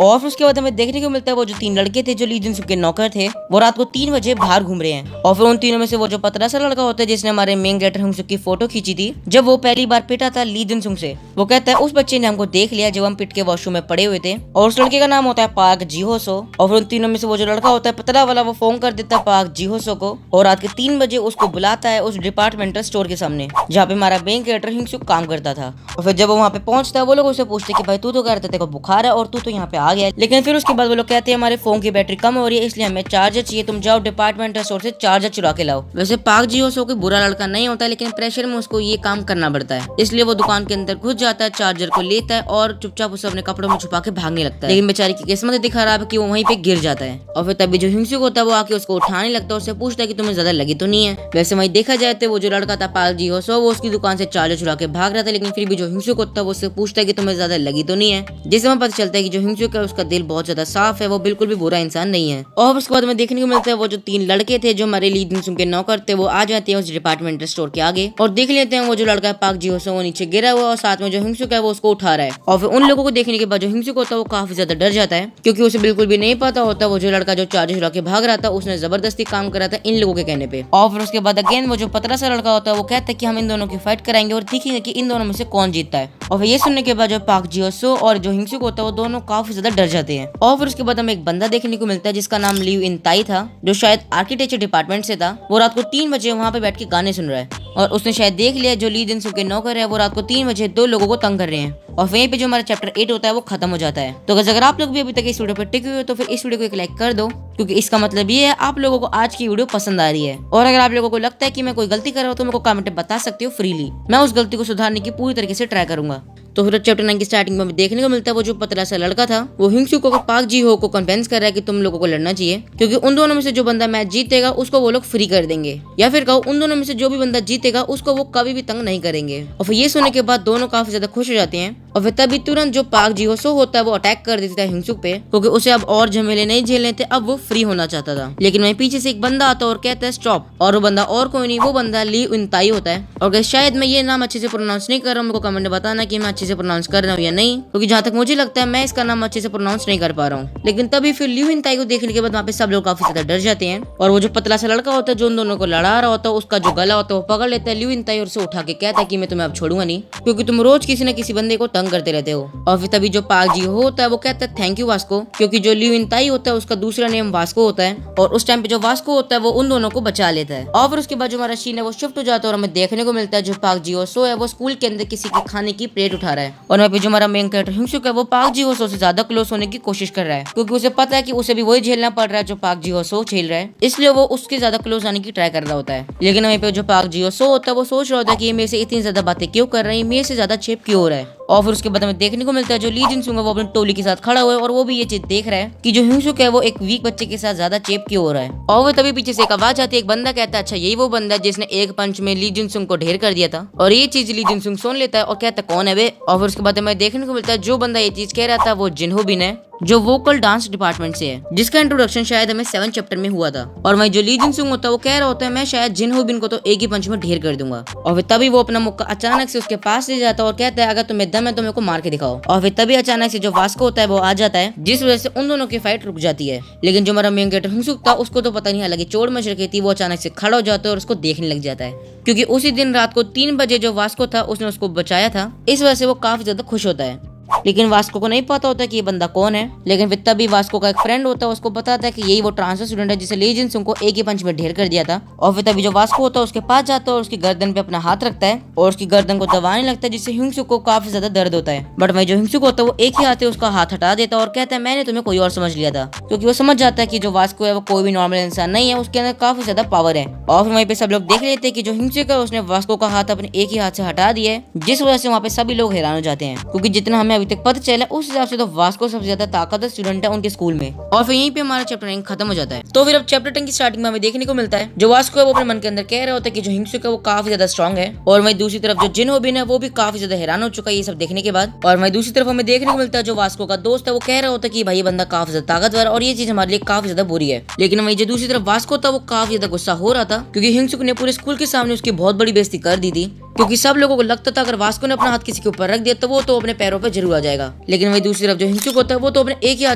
और फिर उसके बाद हमें देखने को मिलता है वो जो 3 लड़के थे जो ली जिनसुंग के नौकर थे वो रात को 3 बजे बाहर घूम रहे हैं, और फिर उन तीनों में से वो जो पतला सा लड़का होता है जिसने हमारे मेन कैरेक्टर हिंसुक की फोटो खींची थी जब वो पहली बार पिटा था ली जिनसुंग से, वो कहता है उस बच्चे ने हमको देख लिया जब हम पिट के वॉशरूम में पड़े हुए थे, और उस लड़के का नाम होता है पार्क जीहोसो। और फिर उन तीनों में से वो जो लड़का होता है पतला वाला वो फोन कर देता है पार्क जीहोसो को, और रात के 3 बजे उसको बुलाता है उस डिपार्टमेंटल स्टोर के सामने जहाँ पे हमारा मेन कैरेक्टर हिंसुक काम करता था। और फिर जब वो वहाँ पे पहुंचता है वो लोग उसे पूछते कि भाई तू तो कह रहा था तेरे को बुखार है और तू तो यहाँ पे आ गया। लेकिन फिर उसके बाद वो लोग कहते हैं हमारे फोन की बैटरी कम हो रही है, इसलिए हमें चार्जर चाहिए, तुम जाओ डिपार्टमेंटल स्टोर से चार्जर चुरा के लाओ। वैसे पाक जी हो कोई बुरा लड़का नहीं होता, लेकिन प्रेशर में उसको ये काम करना पड़ता है, इसलिए वो दुकान के अंदर घुस जाता है, चार्जर को लेता है और चुपचाप उसे अपने कपड़ों में छुपा के भागने लगता है। लेकिन बेचारी की किस्मत इतनी खराब है कि वो वहीं पे गिर जाता है। और फिर तभी जो हिंसुक होता है वो आके उसको उठाने लगता है, उससे पूछता है कि तुम्हें ज्यादा लगी तो नहीं है। वैसे वहीं देखा जाए तो वो जो लड़का था पाक जी हो वो उसकी दुकान से चार्जर चुरा के भाग रहा था, लेकिन फिर भी जो हिंसुक होता है वो उससे पूछता है कि तुम्हें ज्यादा लगी तो नहीं है। जिससे हमें पता चलता है कि जो हिंसुक है उसका दिल बहुत ज्यादा साफ है, वो बिल्कुल भी बुरा इंसान नहीं है। और उसके बाद हमें देखने को मिलता है वो जो 3 लड़के थे जो हमारे ली जिनसुंग के नौकर थे, वो आ जाते हैं उस डिपार्टमेंटल स्टोर के आगे और देख लेते हैं वो जो लड़का है पाक जी हो वो नीचे गिरा हुआ और साथ में जो हिंसुक है वो उसको उठा रहा है। और फिर उन लोगों को देखने के बाद जो हिंसुक होता है वो काफी ज्यादा डर जाता है, क्योंकि उसे बिल्कुल भी नहीं पता होता वो जो लड़का जो चार्जर चुरा के भाग रहा था उसने जबरदस्ती काम करा था इन लोगों के कहने पे। और फिर उसके बाद अगेन वो जो पतला सा लड़का होता है वो कहता है कि हम इन दोनों की फाइट कराएंगे और देखेंगे कि इन दोनों में से कौन जीतता है। और फिर ये सुनने के बाद जो पाक जी हो और जो हिंसुक होता है वो दोनों काफी ज्यादा डर जाते हैं। और फिर उसके बाद हमें एक बंदा देखने को मिलता है जिसका नाम लिव इन ताई था, जो शायद आर्किटेक्चर डिपार्टमेंट से था। वो रात को 3 बजे वहाँ पे बैठ के गाने सुन रहा है और उसने शायद देख लिया जो ली जिनसुंग के नौकर है वो रात को 3 बजे 2 लोगों को तंग कर रहे हैं। और वहीं पे जो हमारा चैप्टर 8 होता है वो खत्म हो जाता है। तो अगर आप लोग भी अभी तक इस वीडियो पर टिके हुए हो तो फिर इस वीडियो को एक लाइक कर दो, क्योंकि इसका मतलब ये है आप लोगों को आज की वीडियो पसंद आ रही है। और अगर आप लोगों को लगता है कि मैं कोई गलती कर रहा हूँ तो मेरे को कमेंट में बता सकते हो फ्रीली, मैं उस गलती को सुधारने की पूरी तरीके से ट्राई करूंगा। तो फिर चैप्टर 9 की स्टार्टिंग में हमें देखने को मिलता है वो जो पतला सा लड़का था वो हिंसुक को पाक जी हो को कन्विंस कर रहा है कि तुम लोगों को लड़ना चाहिए, क्योंकि उन दोनों में से जो बंदा मैच जीतेगा उसको वो लोग फ्री कर देंगे, या फिर कहो उन दोनों में से जो भी बंदा जीतेगा उसको वो कभी भी तंग नहीं करेंगे। और फिर ये सुनने के बाद दोनों काफी ज्यादा खुश हो जाते हैं। और फिर तभी तुरंत जो पाक जी हो होता है वो अटैक कर देता है हिंसुक पे, क्योंकि उसे अब और झमेले नहीं झेलने थे, अब वो फ्री होना चाहता था। लेकिन वहीं पीछे से एक बंदा आता है और कहता है स्टॉप, और वो बंदा और कोई नहीं, वो बंदा ली इन ताई होता है। और शायद मैं ये नाम अच्छे से प्रोनाउंस नहीं कर रहा हूँ, मेरे को कमेंट में बताना कि मैं अच्छे से प्रोनाउंस कर रहा हूँ या नहीं, क्योंकि जहाँ तक मुझे लगता है मैं इसका नाम अच्छे से प्रोनाउंस नहीं कर पा रहा हूँ। लेकिन तभी फिर लिव इन ताई को देखने के बाद वहाँ पे सब लोग काफी ज्यादा डर जाते हैं। और वो जो पतला सा लड़का होता है जो उन दोनों को लड़ा रहा होता है उसका जो गला होता है वो पकड़ लेता है लिव इन ताई और उसे उठा के कहता है कि मैं तुम्हें अब छोड़ूंगा नहीं, क्योंकि तुम रोज किसी न किसी बंदे को तंग करते रहते हो। और फिर तभी जो पाक जी होता है वो कहता है थैंक यू वास्को, क्योंकि जो लिव इन ताई होता है उसका दूसरा नेम वास्को होता है, और उस टाइम पे जो वास्को होता है वो उन दोनों को बचा लेता है। और फिर उसके बाद जो हमारा सीन है वो शिफ्ट हो जाता है और हमें देखने को मिलता है जो पाक जी हो है वो स्कूल के अंदर किसी के खाने की प्लेट उठा रहा है। और वहाँ पे जो हमारा मेन कैरेक्टर हिंसुक है वो पाक जी हो से ज्यादा क्लोज होने की कोशिश कर रहा है, क्योंकि उसे पता है कि उसे भी वही झेलना पड़ रहा है जो पाक जी हो झेल रहा है, इसलिए वो उसके ज्यादा क्लोज आने की ट्राई कर रहा होता है। लेकिन वहीं पे जो पाक जी हो होता है वो सोच रहा होता है कि ये मेरे से इतनी ज्यादा बातें क्यों कर रही है, मेरे से ज्यादा चेप क्यों हो रहा है। और फिर उसके बाद हमें देखने को मिलता है जो ली जिनसुंग है वो अपनी टोली के साथ खड़ा हुआ है और वो भी ये चीज देख रहा है कि जो हिंसुक है वो एक वीक बच्चे के साथ ज्यादा चेप क्यों हो रहा है। और वो तभी पीछे से एक आवाज आती है, एक बंदा कहता है अच्छा यही वो बंदा है जिसने एक पंच में ली जिनसुंग को ढेर कर दिया था। और ये चीज ली जिनसुंग सुन लेता है और कहता है कौन है वे। और फिर उसके बाद हमें देखने को मिलता है जो बंदा ये चीज कह रहा था वो जिन्हो बिन है, जो वोकल डांस डिपार्टमेंट से है, जिसका इंट्रोडक्शन शायद हमें 7 चैप्टर में हुआ था। और वहीं जो ली जिनसुंग होता है वो कह रहा होता है मैं शायद जिन्हो बिन को तो एक ही पंच में ढेर कर दूंगा। और फिर तभी वो अपना मुक्का अचानक से उसके पास ले जाता है और कहता है अगर तुम्हें दम है तो मेरे को मार के दिखाओ। और फिर तभी अचानक से जो वास्को होता है वो आ जाता है, जिस वजह से उन दोनों की फाइट रुक जाती है। लेकिन जो हमारा मेन कैरेक्टर हिंसुक था उसको तो पता नहीं, हालांकि चोट मच रखी थी, वो अचानक से खड़ा हो जाता है और उसको देखने लग जाता है, क्योंकि उसी दिन रात को 3 बजे जो वास्को था उसने उसको बचाया था, इस वजह से वो काफी ज्यादा खुश होता है। लेकिन वास्को को नहीं पता होता कि ये बंदा कौन है। लेकिन फिर तभी वास्को का एक फ्रेंड होता है उसको बताता है कि यही वो ट्रांसफर स्टूडेंट है जिसे ली जिनसुंग को एक ही पंच में ढेर कर दिया था। और फिर तभी जो वास्को होता है उसके पास जाता है और उसकी गर्दन पे अपना हाथ रखता है और उसकी गर्दन को दबाने लगता है, जिससे हिंसुक को काफी ज्यादा दर्द होता है। बट वही जो हिंसुक होता है वो एक ही हाथ से उसका हाथ हटा देता है और कहता है मैंने तुम्हें कोई और समझ लिया था, क्योंकि वो समझ जाता है कि जो वास्को है वो कोई भी नॉर्मल इंसान नहीं है, उसके अंदर काफी ज्यादा पावर है। और फिर वहीं पे सब लोग देख लेते हैं कि जो हिंसुक है उसने वास्को का हाथ अपने एक ही हाथ से हटा दिया है, जिस वजह से वहाँ पे सभी लोग हैरान हो जाते हैं, क्योंकि जितना हमें अभी तक पता चला उस हिसाब से तो वास्को सबसे ज्यादा ताकतवर स्टूडेंट है उनके स्कूल में। और फिर यहीं पे हमारा चैप्टर 9 खत्म हो जाता है। तो फिर अब चैप्टर 10 की स्टार्टिंग में हमें देखने को मिलता है जो वास्को है वो अपने मन के अंदर कह रहा होता है कि जो हिंसुक है वो काफी ज्यादा स्ट्रॉन्ग है, और वहीं दूसरी तरफ जो जिन्हो बिन है वो भी काफी ज्यादा हैरान हो चुका है ये सब देखने के बाद। और वहीं दूसरी तरफ हमें देखने को मिलता है जो वास्को का दोस्त है वो कह रहा होता है कि भाई ये बंदा काफी ज्यादा ताकतवर और ये चीज हमारे लिए काफी ज्यादा बुरी है। लेकिन वहीं जो दूसरी तरफ वास्को था वो काफी ज्यादा गुस्सा हो रहा था, क्योंकि हिंसुक ने पूरे स्कूल के सामने उसकी बहुत बड़ी बेइज्जती कर दी थी, क्योंकि सब लोगों को लगता था अगर वास्को ने अपना हाथ किसी के ऊपर रख दिया तो वो तो अपने पैरों पे जरूर आ जाएगा। लेकिन वही दूसरी तरफ जो हिंसुक होता है वो तो अपने एक ही हाथ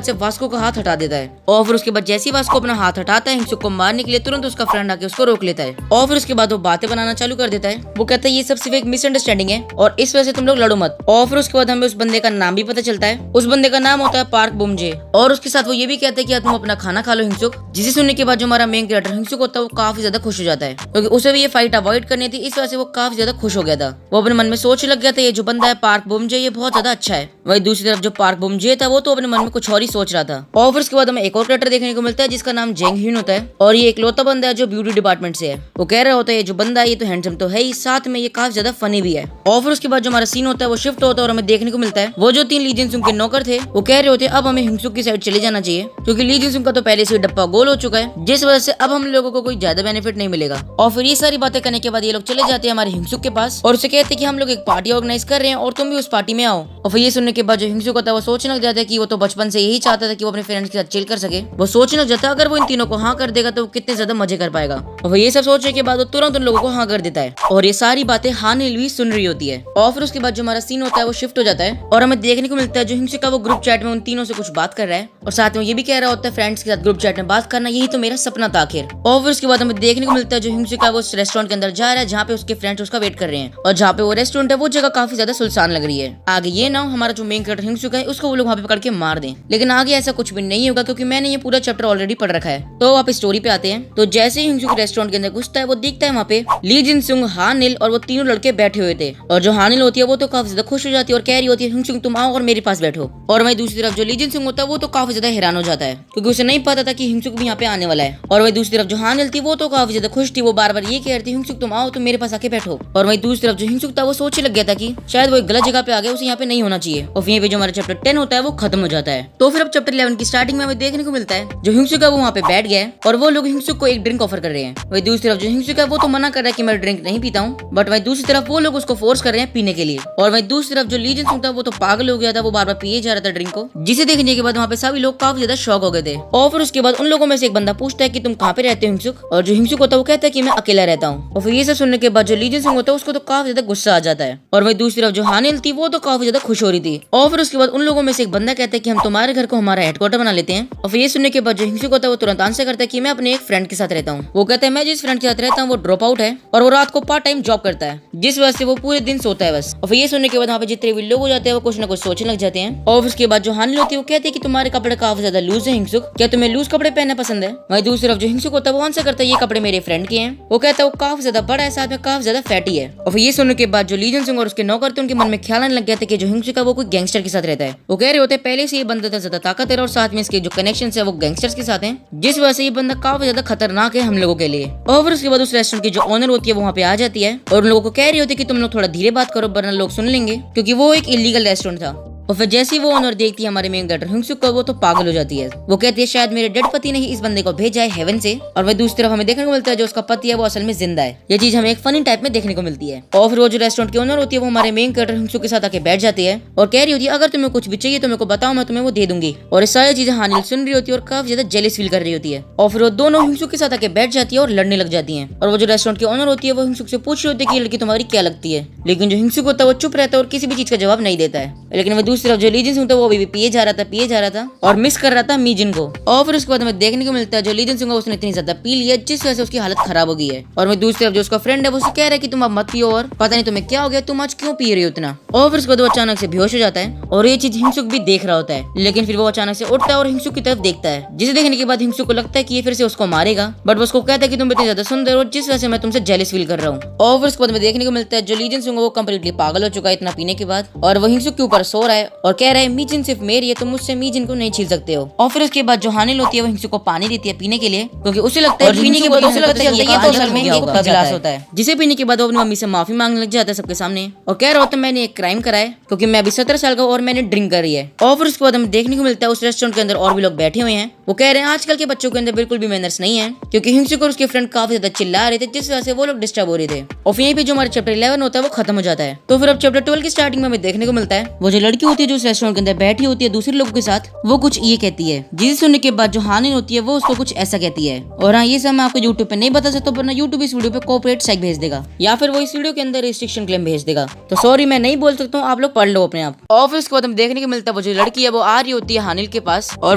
से वास्को का हाथ हटा देता है। और फिर उसके बाद जैसे ही वास्को अपना हाथ हटाता है हिंसुक को मारने के लिए, तुरंत उसका फ्रेंड आके उसको रोक लेता है। और फिर उसके बाद वो बातें बनाना चालू कर देता है। वो कहता है ये सब सिर्फ एक मिसअंडरस्टैंडिंग है और इस वजह से तुम लोग लड़ो मत। और फिर उसके बाद हमें उस बंदे का नाम भी पता चलता है। उस बंदे का नाम होता है पार्क बुमजे। और उसके साथ वो ये भी कहता है कि तुम अपना खाना खा लो हिंसुक, जिसे सुनने के बाद जो हमारा मेन कैरेक्टर हिंसुक होता है वो काफी ज्यादा खुश हो जाता है, क्योंकि उसे भी ये फाइट अवॉइड करनी थी, इस वजह से वो काफी ज्यादा खुश हो गया था। वो अपने मन में सोचने लग गया था ये जो बंदा है पार्क बोमजे ये बहुत ज्यादा अच्छा है। वही दूसरी तरफ जो पार्क बोमजे था वो तो अपने मन में कुछ और ही सोच रहा था। और फिर उसके बाद हमें एक और कैरेक्टर देखने को मिलता है जिसका नाम जेंग ह्यून होता है और ये इकलौता बंदा है जो ब्यूटी डिपार्टमेंट से है। वो कह रहा होता है ये जो बंदा है ये तो हैंडसम तो है ही, साथ में ये काफी ज्यादा फनी भी है। और फिर उसके बाद जो हमारा सीन होता है वो शिफ्ट होता है और हमें देखने को मिलता है वो जो 3 ली जिनसुंग के नौकर थे वो कह रहे होते हैं अब हमें हिंगसुक की साइड चले जाना चाहिए क्योंकि ली जिनसुंग का तो पहले से डब्बा गोल हो चुका है, जिस वजह से अब हम लोगों को कोई ज्यादा बेनिफिट नहीं मिलेगा। और फिर ये सारी बातें करने के बाद ये लोग चले जाते हैं हमारे हिंगसुक के पास और उसे कहते हैं कि हम लोग एक पार्टी ऑर्गेनाइज कर रहे हैं और तुम भी उस पार्टी में आओ। और फिर ये सुनने के बाद जो हिंगसुक होता है वो सोचने लग जाता है कि वो तो बचपन से यही चाहता था कि वो अपने फ्रेंड्स के साथ चिल कर सके। वो सोचने लग जाता है अगर वो इन तीनों को हाँ कर देगा तो वो कितने ज्यादा मजे कर पाएगा। और ये सब सोचने के बाद वो तुरंत उन लोगों को हाँ कर देता है और ये सारी बातें हानिल भी सुन रही होती है। और फिर उसके बाद जो हमारा सीन होता है वो शिफ्ट हो जाता है और हमें देखने को मिलता है जो हिंगसुक का वो ग्रुप चैट में उन तीनों से कुछ बात कर रहा है और साथ में ये भी कह रहा होता है फ्रेंड्स के साथ ग्रुप चैट में बात करना यही तो मेरा सपना था आखिर। और फिर उसके बाद हमें देखने को मिलता है जो हिंगसुक का वो उस रेस्टोरेंट के अंदर जा रहा है जहाँ पे उसके फ्रेंड्स उसका वेट कर रहे हैं और जहाँ पे वो रेस्टोरेंट है वो जगह काफी ज्यादा सुनसान लग रही है। आगे ये ना हमारा जो मेन कैरेक्टर हिंगसुक है उसको वो लोग वहाँ पे पकड़ के मार दें, लेकिन आगे ऐसा कुछ भी नहीं होगा क्योंकि मैंने ये पूरा चैप्टर ऑलरेडी पढ़ रखा है। तो आप स्टोरी पे आते हैं तो जैसे ही हिंगसुक रेस्टोरेंट के अंदर घुसता है वो दिखता है वहाँ पे ली जिनसुंग, हानिल और वो तीनों लड़के बैठे हुए थे और जो हानिल होती है वो तो काफी ज्यादा खुश हो जाती है और कह रही होती है हिंगसुक तुम आओ और मेरे पास बैठो। और वही दूसरी तरफ जो ली जिनसुंग होता है वो तो काफी ज्यादा हैरान हो जाता है क्योंकि उसे नहीं पता था कि हिंगसुक भी यहाँ पे आने वाला है। और वही दूसरी तरफ जो हानिल थी वो तो काफी ज्यादा खुश थी, वो बार बार ये कह रही थी हिंगसुक तुम आओ तुम मेरे पास आके बैठो। और वही दूसरी तरफ जो हिंगसुक था वो सोचने लग गया था कि शायद वो एक गलत जगह पे आ गया, उसे यहाँ पे नहीं होना चाहिए। और यहीं पे जो हमारा चैप्टर 10 होता है वो खत्म हो जाता है। तो फिर अब चैप्टर 11 की स्टार्टिंग में हमें देखने को मिलता है जो हिंगसुक है वो वहाँ पे बैठ गया है और वो लोग हिंगसुक को एक ड्रिंक ऑफर कर रहे हैं। वही दूसरी तरफ जो हिंगसुक है वो तो मना कर रहा है कि मैं ड्रिंक नहीं पीता हूँ, बट वही दूसरी तरफ वो लोग उसको फोर्स कर रहे हैं पीने के लिए। और वही दूसरी तरफ जो ली जिनसुंग था वो तो पागल हो गया था, वो बार बार पिए जा रहा था ड्रिंक को, जिसे देखने के बाद वहाँ पे सभी लोग काफी ज्यादा शॉक हो गए थे। और फिर उसके बाद उन लोगों में से एक बंदा पूछता है कि तुम कहाँ पे रहते हो हिंगसुक, और जो हिंगसुक होता है वो कहता है कि मैं अकेला रहता हूँ। और फिर ये सब सुनने के बाद जो ली जिनसुंग होता है उसको तो काफी ज्यादा गुस्सा आ जाता है। और वही दूसरी तरफ जो हानिल थी वो तो काफी ज्यादा खुश हो रही थी। और फिर उसके बाद उन लोगों में से एक बंदा कहता है कि हम तुम्हारे घर को हमारा हेडक्वार्टर बना लेते हैं। और फिर ये सुनने के बाद जो हिंगसुक होता है वो तुरंत आंसर करता है कि मैं अपने एक फ्रेंड के साथ रहता हूँ। वो कहता है मैं जिस फ्रेंड के साथ रहता हूँ वो ड्रॉप आउट है और वो रात को पार्ट टाइम जॉब करता है, जिस वजह से वो पूरे दिन सोता है बस। और फिर ये सुनने के बाद वहाँ पे जितने भी लोग हो जाते हैं वो कुछ ना कुछ सोचने लग जाते हैं। और उसके बाद जो हानिल होती है वो कहती है कि तुम्हारे कपड़े काफी ज्यादा लूज है हिंगसुक, क्या तुम्हें लूज कपड़े पहनना पसंद है। वही दूसरी तरफ जो हिंगसुक होता है वो आंसर करता है ये कपड़े मेरे फ्रेंड के हैं। वो कहता है वो काफी ज्यादा बड़ा है, साथ में काफी ज्यादा फैटी है। और फिर ये सुनने के बाद जो ली जिनसुंग और उसके नौकर थे उनके मन में ख्याल आने लग गया था कि जो हिंगसुक है वो कोई गैंगस्टर के साथ रहता है। वो कह रहे होते पहले से ये बंदा था ज्यादा ताकतवर और साथ में इसके जो कनेक्शन है वो गैंगस्टर्स के साथ हैं, जिस वजह से ये बंदा काफी ज्यादा खतरनाक है हम लोगों के लिए। और फिर उसके बाद उस रेस्टोरेंट की जो ऑनर होती है वो वहाँ पे आ जाती है और उन लोगों को कह रही होती है कि तुम लोग थोड़ा धीरे बात करो वरना लोग सुन लेंगे, क्योंकि वो एक इलीगल रेस्टोरेंट था। और फिर जैसे ही वो ऑनर देखती है हमारे मेन कैरेक्टर हिंगसुक को वो तो पागल हो जाती है। वो कहती है शायद मेरे डेड पति ने ही इस बंदे को भेजा है हेवन से। और वह दूसरी तरफ हमें देखने को मिलता है जो उसका पति है वो असल में जिंदा है। ये चीज हमें एक फनी टाइप में देखने को मिलती है। और फिर वो जो रेस्टोरेंट की ऑनर होती है वो हमारे मेन कैरेक्टर हिंगसुक के साथ आके बैठ जाती है और कह रही होती है अगर तुम्हें कुछ भी चाहिए तो मेरे को बताओ, मैं तुम्हें वो दे दूंगी। और ये सारी चीजें हानिल सुन रही होती है और काफी ज्यादा जेलस फील कर रही होती है। और फिर वो दोनों हिंगसुक के साथ आके बैठ जाती है और लड़ने लग जाती है। और वो जो रेस्टोरेंट की ऑनर होती है वो हिंगसुक से पूछ रही होती है कि ये लड़की तुम्हारी क्या लगती है, लेकिन जो हिंगसुक होता है वो चुप रहता है और किसी भी चीज का जवाब नहीं देता है। लेकिन वो दूसरी तरफ जो ली जिनसुंग वो अभी भी पिए जा रहा था और मिस कर रहा था मीजिन को। और फिर उसके बाद हमें देखने को मिलता है जो ली जिनसुंग उसने इतनी ज्यादा पी लिया जिस वजह से उसकी हालत खराब हो गई है। और मैं दूसरी तरफ जो उसका फ्रेंड है वो उसे कह रहा है कि तुम अब मत पियो और पता नहीं तुम्हें क्या हो गया, तुम आज क्यों पी रही हो इतना। और फिर उसके बाद वो अचानक से बेहोश हो जाता है और ये चीज हिंगसुक भी देख रहा होता है, लेकिन फिर वो अचानक से उठता है और हिंगसुक की तरफ देखता है, जिसे देखने के बाद हिंगसुक को लगता है कि ये फिर से उसको मारेगा, बट उसको कहता है कि तुम इतनी ज्यादा सुंदर हो जिस वजह से मैं तुमसे जेलस फील कर रहा हूँ। और फिर उसके बाद में देखने को मिलता है जो ली जिनसुंग वो कंप्लीटली पागल हो चुका है इतना पीने के बाद, और वो हिंगसुक के ऊपर सो रहा है और कह रहा है मीजिन सिर्फ मेरी है, तुम मुझसे मीजिन को नहीं छीन सकते हो। और फिर उसके बाद जो हानिल होती है वो हिंगसुक को पानी देती है पीने के लिए, क्योंकि उसे लगता है पीने के बाद उसे लगता है ये तो असल में एक गिलास होता है, जिसे पीने के बाद वो अपनी मम्मी से माफी मांगने लग जाता है सबके सामने और कह रहा होता है मैंने एक क्राइम करा है क्योंकि मैं अभी 17 साल का और मैंने ड्रिंक करी है। और फिर उसके बाद हमें देखने को मिलता है उस रेस्टोरेंट के अंदर और भी लोग बैठे हुए हैं। वो कह रहे हैं आजकल के बच्चों के अंदर बिल्कुल भी मैनर्स नहीं है, क्योंकि हिंगसुक और उसके फ्रेंड काफी ज्यादा चिल्ला रहे थे जिस वजह से वो लोग डिस्टर्ब हो रहे थे। और फिर यहीं पे जो हमारा चैप्टर 11 होता है वो खत्म हो जाता है। तो फिर अब चैप्टर 12 की स्टार्टिंग में हमें देखने को मिलता है वो जो लड़की होती है जो उस रेस्टोरेंट के अंदर बैठी होती है दूसरे लोगों के साथ, वो कुछ ये कहती है, जिसे सुनने के बाद जो हानिल होती है वो उसको कुछ ऐसा कहती है। और हाँ ये सब मैं आपको यूट्यूब पे नहीं बता सकता, वरना यूट्यूब इस वीडियो पे कॉपीराइट स्ट्राइक भेज देगा या फिर वो इस वीडियो के अंदर रिस्ट्रिक्शन क्लेम भेज देगा। तो सॉरी मैं नहीं बोल सकता हूँ, आप लोग पढ़ लो अपने आप। और फिर उसके बाद हम देखने को मिलता है वो जो लड़की है वो आ रही होती है हानिल के पास, और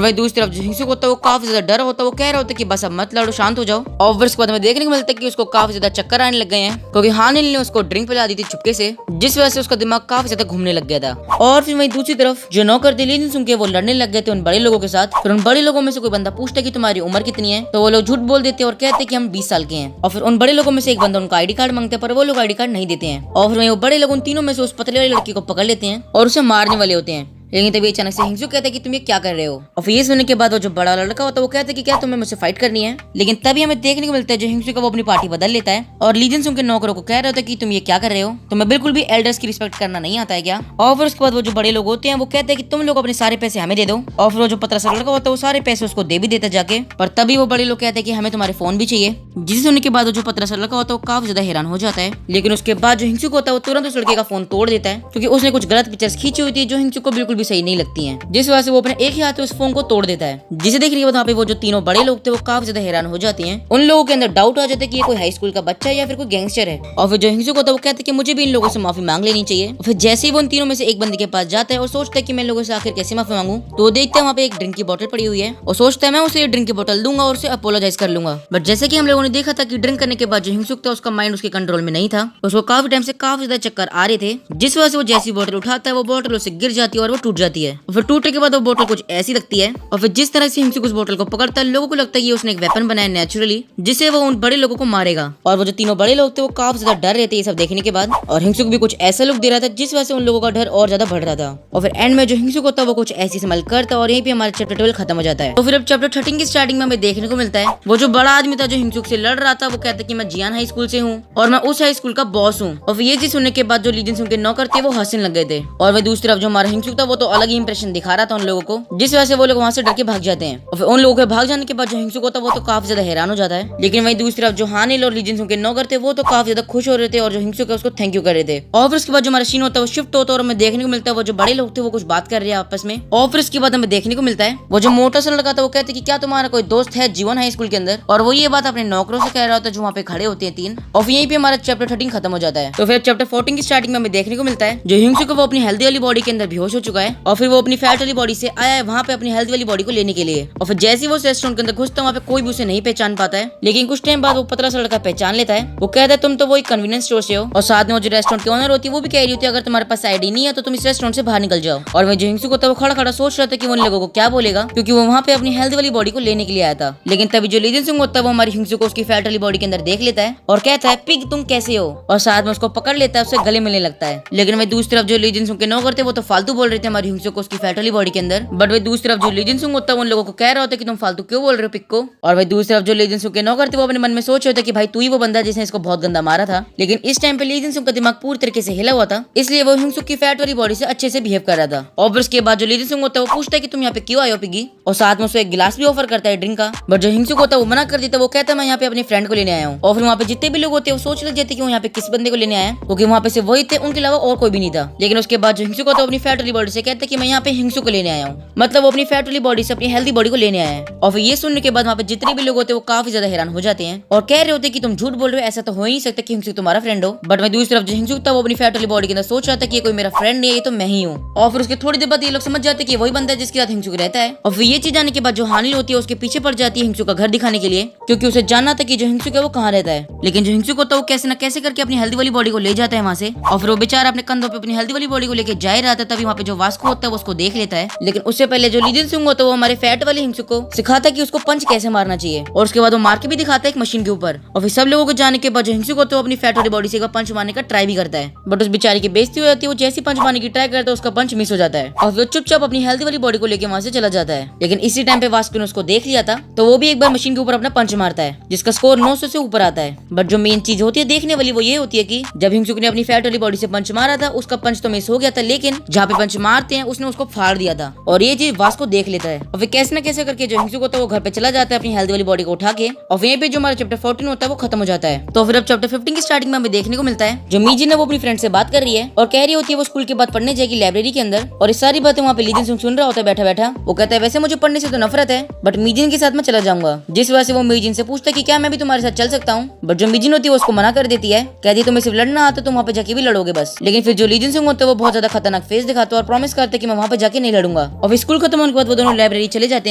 वही दूसरी तरफ जो हिंगसुक होता है वो काफी ज्यादा डर होता है, वो कह रहा होता है कि बस अब मत लड़ो, शांत हो जाओ। और फिर उसके बाद हमें देखने को मिलता है कि उसको काफी ज्यादा चक्कर आने लग गए हैं क्योंकि हानिल ने उसको ड्रिंक पिला दी थी चुपके से, जिस वजह से उसका दिमाग काफी ज्यादा घूमने लग गया था। और फिर वही दूसरी तरफ जो नौकर थे ली जिनसुंग के, वो लड़ने लग गए थे उन बड़े लोगों के साथ। फिर उन बड़े लोगों में से कोई बंदा पूछता कि तुम्हारी उम्र कितनी है, तो वो लोग झूठ बोल देते और कहते कि हम 20 साल के हैं। और फिर उन बड़े लोगों में से एक बंदा उनका आईडी कार्ड मांगते हैं, पर वो लोग आईडी कार्ड नहीं देते हैं। और फिर वो बड़े लोग उन तीनों में से उस पतले वाले लड़के को पकड़ लेते हैं और उसे मारने वाले होते हैं। लेकिन तभी अचानक से हिंसुक कहता है कि तुम ये क्या कर रहे हो। और फिर ये सुनने के बाद वो जो बड़ा लड़का होता है वो कहता है कि क्या तुम्हें मुझसे फाइट करनी है। लेकिन तभी हमें देखने को मिलता है जो हिंसुक है वो अपनी पार्टी बदल लेता है और ली जिनसुंग के नौकरों को कह रहा होता है कि तुम ये क्या कर रहे हो, तुम्हें बिल्कुल भी एल्डर्स की रिस्पेक्ट करना नहीं आता है क्या। और फिर उसके बाद वो जो बड़े लोग होते हैं वो कहते हैं कि तुम लोग अपने सारे पैसे हमें दे दो। और फिर वो जो पतला सा लड़का होता है वो सारे पैसे उसको दे भी देता जाके। पर तभी वो बड़े लोग कहते हैं कि हमें तुम्हारे फोन भी चाहिए। जिसे सुनने के बाद वो जो पतला सा लड़का होता है वो काफी ज्यादा हैरान हो जाता है। लेकिन उसके बाद जो हिंसुक होता है वो तुरंत उस लड़के का फोन तोड़ देता है, क्योंकि उसने कुछ गलत पिक्चर्स खींची हुई थी जो हिंसुक को बिल्कुल भी सही नहीं लगती है। जिस वजह से वो अपने एक ही हाथ में उस फोन को तोड़ देता है। जिसे देखने के बाद वहाँ पे वो जो तीनों बड़े लोग थे वो काफी ज्यादा हैरान हो जाते हैं। उन लोगों के अंदर डाउट आ जाता है कि ये कोई हाई स्कूल का बच्चा है या फिर कोई गैंगस्टर है। और फिर जो हिंसुक होता है वो कहते हैं कि मुझे भी इन लोगों से माफी मांग लेनी चाहिए। फिर जैसे ही वो उन तीनों में से एक बंदे के पास जाता है और सोचता है कि मैं लोगों से आखिर कैसे माफी मांगू, तो वो देखते हैं वहाँ पे एक ड्रिंक की बोतल पड़ी हुई है और सोचता है मैं उसे ड्रिंक की बोतल दूंगा और उसे अपोलोजाइज कर लूंगा। बट जैसे कि हम लोगों ने देखा था कि ड्रिंक करने के बाद जो हिंसुक था उसका माइंड उसके कंट्रोल में नहीं था। उसको काफी टाइम से काफी ज्यादा चक्कर आ रहे थे, जिस वजह से वो जैसी बोतल उठाता है वो बोतल उससे गिर जाती है और वो टूट जाती है। फिर टूटने के बाद वो बोतल कुछ ऐसी लगती है और फिर जिस तरह से हिंसुक उस बोतल को पकड़ता है लोगों को लगता है कि उसने एक वेपन बनाया नेचुरली, जिससे वो उन बड़े लोगों को मारेगा। और वो जो तीनों बड़े लोग थे वो काफी ज्यादा डर रहे थे ये सब देखने के बाद। और हिंसुक भी कुछ ऐसा लुक दे रहा था जिस वजह से उन लोगों का डर और ज्यादा बढ़ रहा था। और फिर एंड में जो हिंसुक होता है वो कुछ ऐसी संभल करता है और यहीं पे हमारा चैप्टर 12 खत्म हो जाता है। तो फिर अब चैप्टर 13 की स्टार्टिंग में हमें देखने को मिलता है वो जो बड़ा आदमी था जो हिंसुक से लड़ रहा था वो कहता है कि मैं जियान हाई स्कूल से हूँ और मैं उस हाई स्कूल का बॉस हूँ। और फिर ये चीज सुनने के बाद जो ली जिनसुंग के नौकर थे वो हंसने लग गए थे। और वह दूसरी तरफ जो हमारा हिंसुक था वो तो अलग ही इंप्रेशन दिखा रहा था उन लोगों को, जिस वजह से वो लोग वहां से डर के भाग जाते हैं। और फिर उन लोगों के भाग जाने के बाद जो हिंसुक होता है वो तो काफी ज्यादा हैरान हो जाता है। लेकिन वहीं दूसरी तरफ जो हानिल और ली जिनसुंग के नौकर थे वो तो काफी ज्यादा खुश हो रहे थे और जो हिंसुक है उसको थैंक यू कर रहे थे। और फिर उसके बाद जो हमारा सीन होता है वो शिफ्ट होता है और हमें देखने को मिलता है वो जो बड़े लोग थे वो कुछ बात कर रहे हैं आपस में। और फिर उसके बाद हमें देखने को मिलता है वो जो मोटा सा लड़का था वो कहते कि क्या तुम्हारा कोई दोस्त है जीवन हाई स्कूल के अंदर, और वो ये बात अपने नौकरों से कह रहा होता है जो वहाँ पे खड़े होते हैं तीन। और फिर यहीं पे हमारा चैप्टर 13 खत्म हो जाता है। तो फिर चैप्टर 14 की स्टार्टिंग में हमें देखने को मिलता है जो हिंसुक वो अपनी हेल्दी वाली बॉडी के अंदर बेहोश हो चुका है और फिर वो अपनी फैट वाली बॉडी से आया है वहाँ पे अपनी हेल्दी वाली बॉडी को लेने के लिए। और फिर जैसे वो रेस्टोरेंट के अंदर घुसता है वहाँ पे कोई भी उसे नहीं पहचान पाता है। लेकिन कुछ टाइम बाद वो पतला सा लड़का पहचान लेता है। वो कहता है तुम तो वही कन्वीनियंस स्टोर से हो। और साथ में वो जो रेस्टोरेंट की ओनर होती है वो भी कह रही होती है अगर तुम्हारे पास आईडी नहीं है तो तुम इस रेस्टोरेंट से बाहर निकल जाओ। और वह जो हिंसुक होता है वो खड़ा खड़ा सोच रहा था कि वो उन लोगों को क्या बोलेगा, क्योंकि वो वहाँ पे अपनी हेल्दी वाली बॉडी को लेने के लिए आया था। लेकिन तभी जो ली जिनसुंग होता है वो हमारी हिंसुक को उसकी फैट वाली बॉडी के अंदर देख लेता है और कहता है पिग तुम कैसे हो, और साथ में उसको पकड़ लेता है, उससे गले मिलने लगता है। लेकिन वह दूसरी तरफ जो ली जिनसुंग के नौकर थे वो तो फालतू बोल रहे थे हमारी हिंसुक को उसकी फैट वाली बॉडी के अंदर। बट वह दूसरी तरफ जो ली जिनसुंग होता है उन लोगों को कह रहा होता है कि तुम फालतू क्यों बोल रहे हो पिग को। और वह दूसरी तरफ जो ली जिनसुंग के नौकर थे वो अपने मन में सोच रहे थे कि भाई तू ही वो बंदा है जिसने इसको बहुत गंदा मारा था। लेकिन इस टाइम पे ली जिनसुंग का दिमाग पूरी तरीके से हिला हुआ था, इसलिए वो हिंसुक की फैट वाली बॉडी से अच्छे से बिहेव कर रहा था। और फिर उसके बाद जो ली जिनसुंग होता है वो पूछता है कि तुम यहाँ पे क्यों आए हो पिगी, और साथ में उसे एक गिलास भी ऑफर करता है ड्रिंक का। बट जो हिंसुक होता है वो मना कर देता है। वो कहता है मैं यहाँ पे अपने फ्रेंड को लेने आया हूँ। और फिर वहाँ पे जितने भी लोग होते हैं वो सोच लग जाते कि वो यहाँ पे किस बंदे को लेने आया, क्योंकि वहाँ पे सिर्फ वही थे, उनके अलावा और कोई भी नहीं था। लेकिन उसके बाद जो हिंसुक होता है अपनी फैट वाली बॉडी से कहता है कि मैं यहाँ पे हिंसुक को लेने आया हूँ, मतलब वो अपनी फैट वाली बॉडी से अपनी हेल्दी बॉडी को लेने आया है। और फिर ये सुनने के बाद वहाँ पे जितने भी लोग होते हैं वो काफी ज्यादा हैरान हो जाते हैं और कह रहे होते कि तुम झूठ बोल रहे हो, ऐसा तो हो ही नहीं सकता कि हिंसुक तुम्हारा फ्रेंड हो। बट मैं दूसरी तरफ जो हिंसुक था वो अपनी फैट वाली बॉडी के अंदर सोच रहा था कि ये कोई मेरा फ्रेंड नहीं है, ये तो मैं ही हूँ। और फिर उसके थोड़ी देर बाद ये लोग समझ जाते कि वही बंदा है जिसके साथ हिंसुक रहता है। और फिर ये चीज जाने के बाद जो हानिल होती है उसके पीछे पड़ जाती है हिंसुक का घर दिखाने के लिए, क्योंकि उसे जानना था कि जो हिंसुक है वो कहाँ रहता है। लेकिन जो हिंसुक होता है वो कैसे न कैसे करके अपनी हेल्दी वाली बॉडी को ले जाता है वहाँ से। और फिर वो बेचारा अपने कंधों पे अपनी हेल्दी वाली बॉडी को लेके जा रहा था, तभी वहाँ पे जो वास्को होता है वो उसको देख लेता है। लेकिन उससे पहले जो ली जिनसुंग होता है वो हमारे फैट वाले हिंसुक को सिखाता है कि उसको पंच कैसे मारना चाहिए, और उसके बाद वो मार के भी दिखाता है एक मशीन के ऊपर। और फिर सब लोगों को जाने के बाद जो हिंसुक होता है वो अपनी फैट वाली बॉडी से पंच मारने का ट्राई भी करता है। बट उस बेचारे की बेइज्जती हो जाती है। वो जैसी पंच मारने की ट्राई करता है उसका पंच मिस हो जाता है और फिर चुपचाप अपनी हेल्दी वाली बॉडी को लेकर वहाँ से चला जाता है। लेकिन इसी टाइम पे वास्को ने उसको देख लिया था, तो वो भी एक बार मशीन के ऊपर अपना पंच मारता है जिसका स्कोर 900 से ऊपर आता है। बट जो मेन चीज होती है देखने वाली वो ये होती है कि जब हिंसुक ने अपनी फैट वाली बॉडी से पंच मारा था उसका पंच तो मिस हो गया था, लेकिन जहाँ पे पंच मारते हैं उसने उसको फाड़ दिया था। और ये चीज वास्को देख लेता है और फिर कैसे न कैसे करके जो हिंसुक होता है वो घर पे चला जाता है अपनी हेल्दी वाली बॉडी को उठा के। और वहीं पे जो हमारा चैप्टर 14 होता है वो खत्म हो जाता है। तो फिर अब चैप्टर 15 की स्टार्टिंग में हमें देखने को मिलता है जो मीजी ने वो अपनी फ्रेंड से बात कर रही है और कह रही होती है वो स्कूल के बाद पढ़ने जाएगी लाइब्रेरी के अंदर। और इस सारी बातें वहाँ पे ली जिनसुंग सुन रहा होता है बैठा बैठा। वो कहता है वैसे मुझे पढ़ने से तो नफरत है, बट मीजिन के साथ मैं चला जाऊंगा। जिस वजह से वो मीजिन से पूछता है कि क्या मैं भी तुम्हारे साथ चल सकता हूँ। बट जो मीजिन होती है उसको मना कर देती है, कहती है तुम्हें सिर्फ लड़ना आता तुम वहाँ पे जाके भी लड़ोगे बस। लेकिन फिर जो ली जिनसुंग होता है वो बहुत ज्यादा खतरनाक फेस दिखाता है और प्रॉमिस करता है कि मैं वहाँ पे जाके नहीं लड़ूंगा। और स्कूल खत्म होने के बाद वो दोनों लाइब्रेरी चले जाते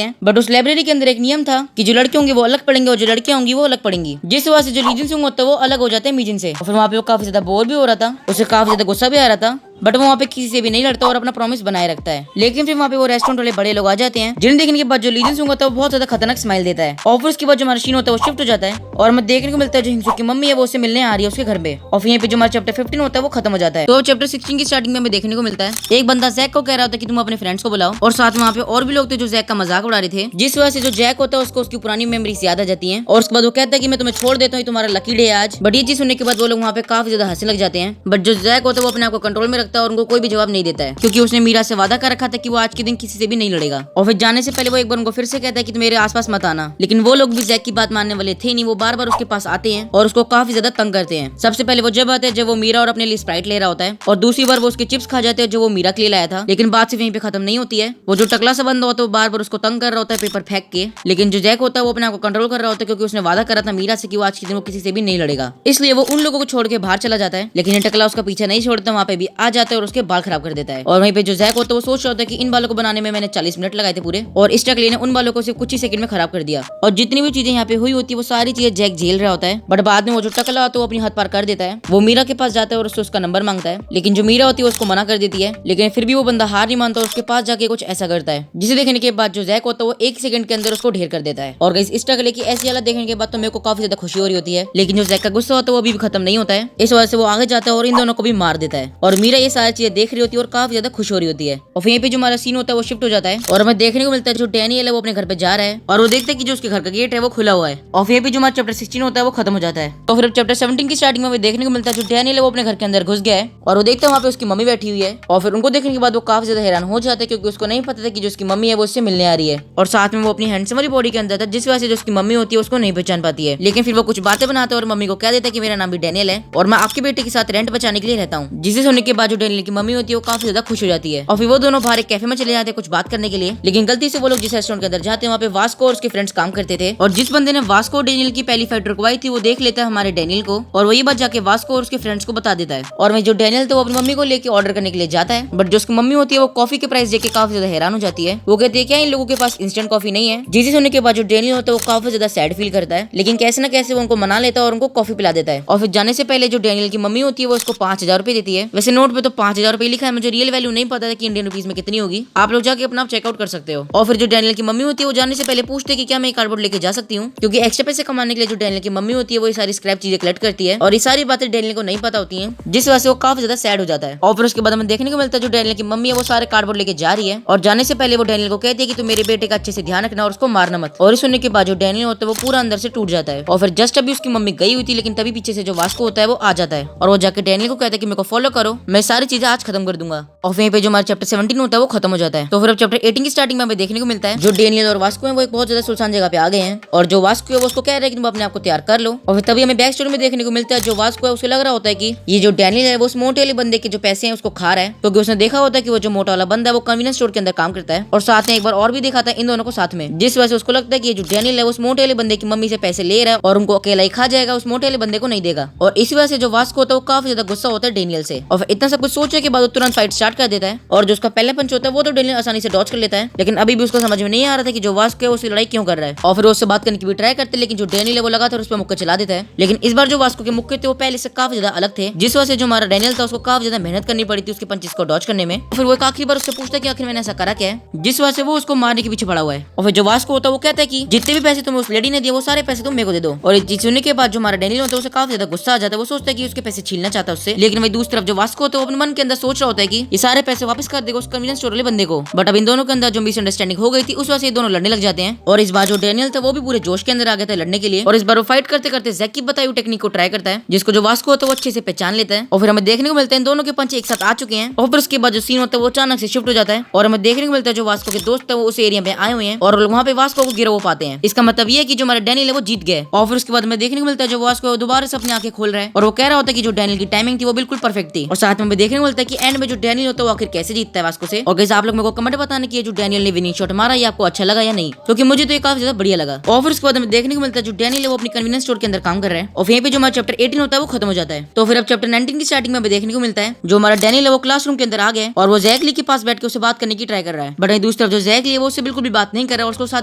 हैं। बट उस लाइब्रेरी के अंदर एक नियम था कि जो लड़के होंगे वो अलग पढ़ेंगे और जो लड़कियां होंगी वो अलग पढ़ेंगी। जिस वजह से जो ली जिनसुंग होता है वो अलग हो जाते हैं मीजिन से। और फिर वहाँ पे वो काफी ज्यादा बोर भी हो रहा था, उसे काफी ज्यादा गुस्सा भी आ रहा था। बट वो वहाँ पे किसी से भी नहीं लड़ता और अपना प्रॉमिस बनाए रखता है। लेकिन फिर वहाँ पे वो रेस्टोरेंट वाले बड़े लोग आ जाते हैं, जिन्हें देखने के बाद जो लीजेंस होता है वो बहुत ज्यादा खतरनाक स्माइल देता है। और फिर उसके बाद जो हमारा सीन होता है वो शिफ्ट हो जाता है और हमें देखने को मिलता है जो हिंसुक की मम्मी है वो उससे मिलने आ रही है उसके घर पे। और फिर यहाँ पे जो हमारा चैप्टर 15 होता है वो खत्म हो जाता है। तो चैप्टर 16 की स्टार्टिंग में हमें देखने को मिलता है एक बंदा जैक को कह रहा होता है कि तुम अपने फ्रेंड्स को बुलाओ, और साथ में वहाँ पे और भी लोग थे जो जैक का मजाक उड़ा रहे थे, जिस वजह से जो जैक होता है उसको उसकी पुरानी मेमोरीज याद आ जाती है। और उसके बाद वो कहता है कि मैं तुम्हें छोड़ देता हूँ, तुम्हारा लकी डे आज। बट ये चीज सुनने के बाद वो लोग वहाँ पे काफी ज्यादा हंसने लग जाते हैं। बट जो जैक होता है वो अपने आप को कंट्रोल में रखता है और उनको कोई भी जवाब नहीं देता है, क्योंकि उसने मीरा से वादा कर रखा था कि वो आज के दिन किसी से भी नहीं लड़ेगा। और फिर जाने से पहले वो एक बार उनको फिर से कहता है कि तुम मेरे आसपास मत आना, लेकिन वो लोग भी जैक की बात मानने वाले थे नहीं। वो बार बार उसके पास आते हैं और उसको काफी ज्यादा तंग करते हैं। सबसे पहले वो जब आते हैं जब वो मीरा और अपने लिए स्प्राइट ले रहा होता है, और दूसरी बार वो उसके चिप्स खा जाते हैं जो वो मीरा के लिए लाया था। लेकिन बात सिर्फ यहीं पे खत्म नहीं होती है। वो जो टकला सा बंदा होता है वो बार बार उसको तंग कर रहा होता है पेपर फेंक के, लेकिन जो जैक होता है वो अपने आप को कंट्रोल कर रहा होता है, क्योंकि उसने वादा करा था मीरा से कि वो आज के दिन वो किसी से भी नहीं लड़ेगा। इसलिए वो उन लोगों को छोड़ के बाहर चला जाता है, लेकिन ये टकला उसका पीछे नहीं छोड़ता, वहाँ पे भी आ जाता है और उसके बाल खराब कर देता है। और वहीं पे जो जैक होता है वो सोच रहा होता है कि इन बालों को बनाने में मैंने 40 मिनट लगाए थे पूरे, और इस टकले ने उन बालों को सिर्फ कुछ ही सेकंड में खराब कर दिया। और जितनी भी चीजें यहाँ पे हुई होती है वो सारी चीजें जैक झेल रहा होता है। बट बाद में वो जो टकला होता है वो अपनी हद पार कर देता है। वो मीरा के पास जाता है और उससे उसका नंबर मांगता है, लेकिन जो मीरा होती है उसको मना कर देती है। लेकिन फिर भी वो बंदा हार नहीं मानता, उसके पास जाके कुछ ऐसा करता है जिसे देखने के बाद जो जैक होता है वो 1 सेकंड के अंदर उसको ढेर कर देता है। और इस टकले की ऐसी हालत देखने के बाद तो मेरे को काफी ज्यादा खुशी हो रही होती है, लेकिन जो जैक का गुस्सा होता है वो अभी भी खत्म नहीं होता है। इस वजह से वो आगे जाता है और इन दोनों को भी मार देता है। और मीरा ये सारी चीजें देख रही होती है और काफी ज्यादा खुश हो रही होती है। और फिर यहाँ पे जो हमारा सीन होता है वो शिफ्ट हो जाता है और हमें देखने को मिलता है जो डैनियल है वो अपने घर पे जा रहा है और वो देखते हैं कि जो उसके घर का गेट है वो खुला हुआ है। और फिर भी जो हमारा चैप्टर 16 होता है वो खत्म हो जाता है। तो फिर अब चैप्टर 17 की स्टार्टिंग में हमें देखने को मिलता है जो डैनियल है वो अपने घर के अंदर घुस गया है और वो देखता है वहाँ पे उसकी मम्मी बैठी हुई है। और फिर उनको देखने के बाद वो काफी ज्यादा हैरान हो जाता है, क्योंकि उसको नहीं पता था कि जो उसकी मम्मी है वो उससे मिलने आ रही है। और साथ में वो अपनी हैंडसम वाली बॉडी के अंदर था, जिस वजह से जो उसकी मम्मी होती है उसको नहीं पहचान पाती है। लेकिन फिर वो कुछ बातें बनाता है और मम्मी को कह देता है कि मेरा नाम भी डैनियल है और मैं आपके बेटे के साथ रेंट बचाने के लिए रहता हूँ। जिसे सुनने के बाद जो डैनियल की मम्मी होती है वो काफी ज्यादा खुश हो जाती है। और फिर वो दोनों बाहर एक कैफे में चले जाते हैं कुछ बात करने के लिए, लेकिन गलती से वो लोग जिस रेस्टोरेंट के अंदर जाते हैं वहाँ पे वास्को और उसके फ्रेंड्स काम करते थे। और जिस बंदे ने वास्को और डैनियल की पहली फाइट रुकवाई थी वो देख लेता है हमारे डैनियल को, और वही बात जाके वास्को और उसके फ्रेंड्स को बता देता है। और वही जो डैनियल था वो अपनी मम्मी को लेके ऑर्डर करने के लिए जाता है, बट जो उसकी मम्मी होती है वो कॉफी के प्राइस देख के काफी ज्यादा हैरान हो जाती है। वो कहती है क्या इन लोगों के पास इंस्टेंट कॉफी नहीं है। जिसे सुनने के बाद जो डैनियल होता है वो काफी ज्यादा सैड फील करता है, लेकिन कैसे ना कैसे वो उनको मना लेता है और उनको कॉफी पिला देता है। और फिर जाने से पहले जो डैनियल की मम्मी होती है वो उसको 5000 रुपए देती है। वैसे नोट पे तो 5000 रुपए लिखा है, मुझे रियल वैल्यू नहीं पता था कि इंडियन रुपीज में कितनी होगी। आप लोग जाके अपना चेकआउट कर सकते हो। और फिर जो डैनियल की मम्मी होती है वो जाने से पहले पूछते हैं कि क्या मैं कार्डबोर्ड लेके जा सकती हूँ, क्योंकि एक्स्ट्रा पैसे कमाने के लिए जो डैनियल की मम्मी होती है वो ये सारी स्क्रैप चीजें कलेक्ट करती है और ये सारी बातें डैनियल को नहीं पता होती है, जिस वजह से वो काफी ज्यादा सैड हो जाता है। और फिर उसके बाद हमें देखने को मिलता है जो डैनियल की मम्मी है वो सारे कार्डबोर्ड लेके जा रही है और जाने से पहले वो डैनियल को कहती है कि तू मेरे बेटे का अच्छे से ध्यान रखना और उसको मारना मत। और सुनने के बाद जो डैनियल होता है वो पूरा अंदर से टूट जाता है। और फिर जस्ट अभी उसकी मम्मी गई हुई थी, लेकिन तभी पीछे से जो वास्को होता है वो आ जाता है और वो जाके डैनियल को कहता है कि मेरे को फॉलो करो, मैं सारी चीजें आज खत्म कर दूंगा। और वहीं पे जो हमारा चैप्टर 17 होता है वो खत्म हो जाता है। तो फिर अब चैप्टर 18 की स्टार्टिंग में हमें देखने को मिलता है जो डैनियल और वास्को है वो एक बहुत ज्यादा सुनसान जगह पे आ गए हैं और जो वास्को है वो उसको कह रहा है कि तुम अपने आप को तैयार कर लो। और फिर तभी हमें बैक स्टोरी में देखने को मिलता है जो वास्को है उसे लग रहा होता है कि ये जो डैनियल है वो उस मोटे वाले बंदे के जो पैसे हैं उसको खा रहा है, क्योंकि उसने देखा होता है कि वो जो मोटा वाला बंदा है वो कन्वीनियंस स्टोर के अंदर काम करता है और साथ में एक बार और भी देखा था इन दोनों को साथ में, जिस वजह से उसको लगता है कि ये जो डैनियल है उस मोटे वाले बंदे की मम्मी से पैसे ले रहा है और उनको अकेला ही खा जाएगा, उस मोटे वाले बंदे को नहीं देगा। और इसी वजह से जो वास्को होता है वो काफी ज्यादा गुस्सा होता है डैनियल से। और इतना सब कुछ सोचने के बाद वो तुरंत फाइट स्टार्ट कर देता है और जो उसका पहला पंच होता है वो तो डैनियल आसानी से डॉच कर लेता है, लेकिन अभी भी उसको समझ में नहीं आ रहा था कि जो वास्को है उसकी लड़ाई क्यों कर रहा है। और फिर उससे बात करने की भी ट्राई करते, लेकिन जो डैनियल है वो लगातार उस पर मुक्के चला देता है। लेकिन इस बार जो वास्को के मुक्के थे वो पहले से काफी ज्यादा अलग थे, जिस वजह से जो हमारा डैनियल था उसको काफी ज्यादा मेहनत करनी पड़ी थी उसके पंचेस को डॉच करने में। फिर वो एक आखिरी बार उससे पूछता है कि आखिर मैंने ऐसा करा क्या है, जिस वजह से वो उसको मारने के पीछे पड़ा हुआ है। और फिर जो वास्को होता है वो कहता है कि जितने भी पैसे तुम्हें उस लेडी ने दिए वो सारे पैसे तुम मेरे को दे दो। और ये चीज सुनने के बाद जो हमारा डैनियल होता है उसे काफी ज्यादा गुस्सा आ जाता है। वो सोचता है कि उसके पैसे छीनना चाहता है उससे, लेकिन वही दूसरी तरफ जो वास्को होता है वो अपने मन के अंदर सोच रहा होता है कि ये सारे पैसे वापस कर देगा उस कन्वीनियंस स्टोर वाले बंदे को। बट अब इन दोनों के अंदर जो मिसअंडरस्टैंडिंग हो गई थी उस वजह से ये दोनों लड़ने लग जाते हैं। और इस बार जो डैनियल था वो भी पूरे जोश के अंदर आ गया था लड़ने के लिए, और इस बार वो फाइट करते करते जैक की बताई हुई टेक्निक को ट्राई करता है, जिसको जो वास्को होता है वो अच्छे से पहचान लेता है। और फिर हमें देखने को मिलता है इन दोनों के पंच एक साथ आ चुके हैं। और फिर उसके बाद जो सीन होता है वो अचानक से शिफ्ट हो जाता है और हमें देखने को मिलता है जो वास्को के दोस्त है वो उस एरिया में आए हुए हैं और वहाँ पे वास्को को गिरा पाते हैं। इसका मतलब ये है कि जो हमारा डैनियल है वो जीत गए। और फिर उसके बाद हमें देखने को मिलता है जो वास्को दोबारा से अपनी आंखें खोल रहा है और वो कह रहा होता है कि जो डैनियल की टाइमिंग थी वो बिल्कुल परफेक्ट थी। और साथ में हमें देखने को मिलता है कि एंड में जो डैनियल होता है वो आखिर कैसे जीतता है वास्को से। और गाइस आप लोग मेरे को कमेंट बताने की जो डैनियल ने विनिंग शॉट मारा ये आपको अच्छा लगा या नहीं, क्योंकि मुझे तो ये काफी ज्यादा बढ़िया लगा। और फिर उसके बाद हमें देखने को मिलता है जो डैनियल है वो अपनी कन्वीनियंस स्टोर के अंदर काम कर रहा है और यहीं पे जो हमारा चैप्टर 18 होता है वो खत्म हो जाता है। तो फिर अब चैप्टर 19 की स्टार्टिंग में हमें देखने को मिलता है जो हमारा डैनियल है वो क्लासरूम के अंदर आ गया और वो जैक ली के पास बैठ के उससे बात करने की ट्राई कर रहा है। बट दूसरी तरफ जो जैक ली है वो उससे बिल्कुल भी बात नहीं कर रहा है और उसको साथ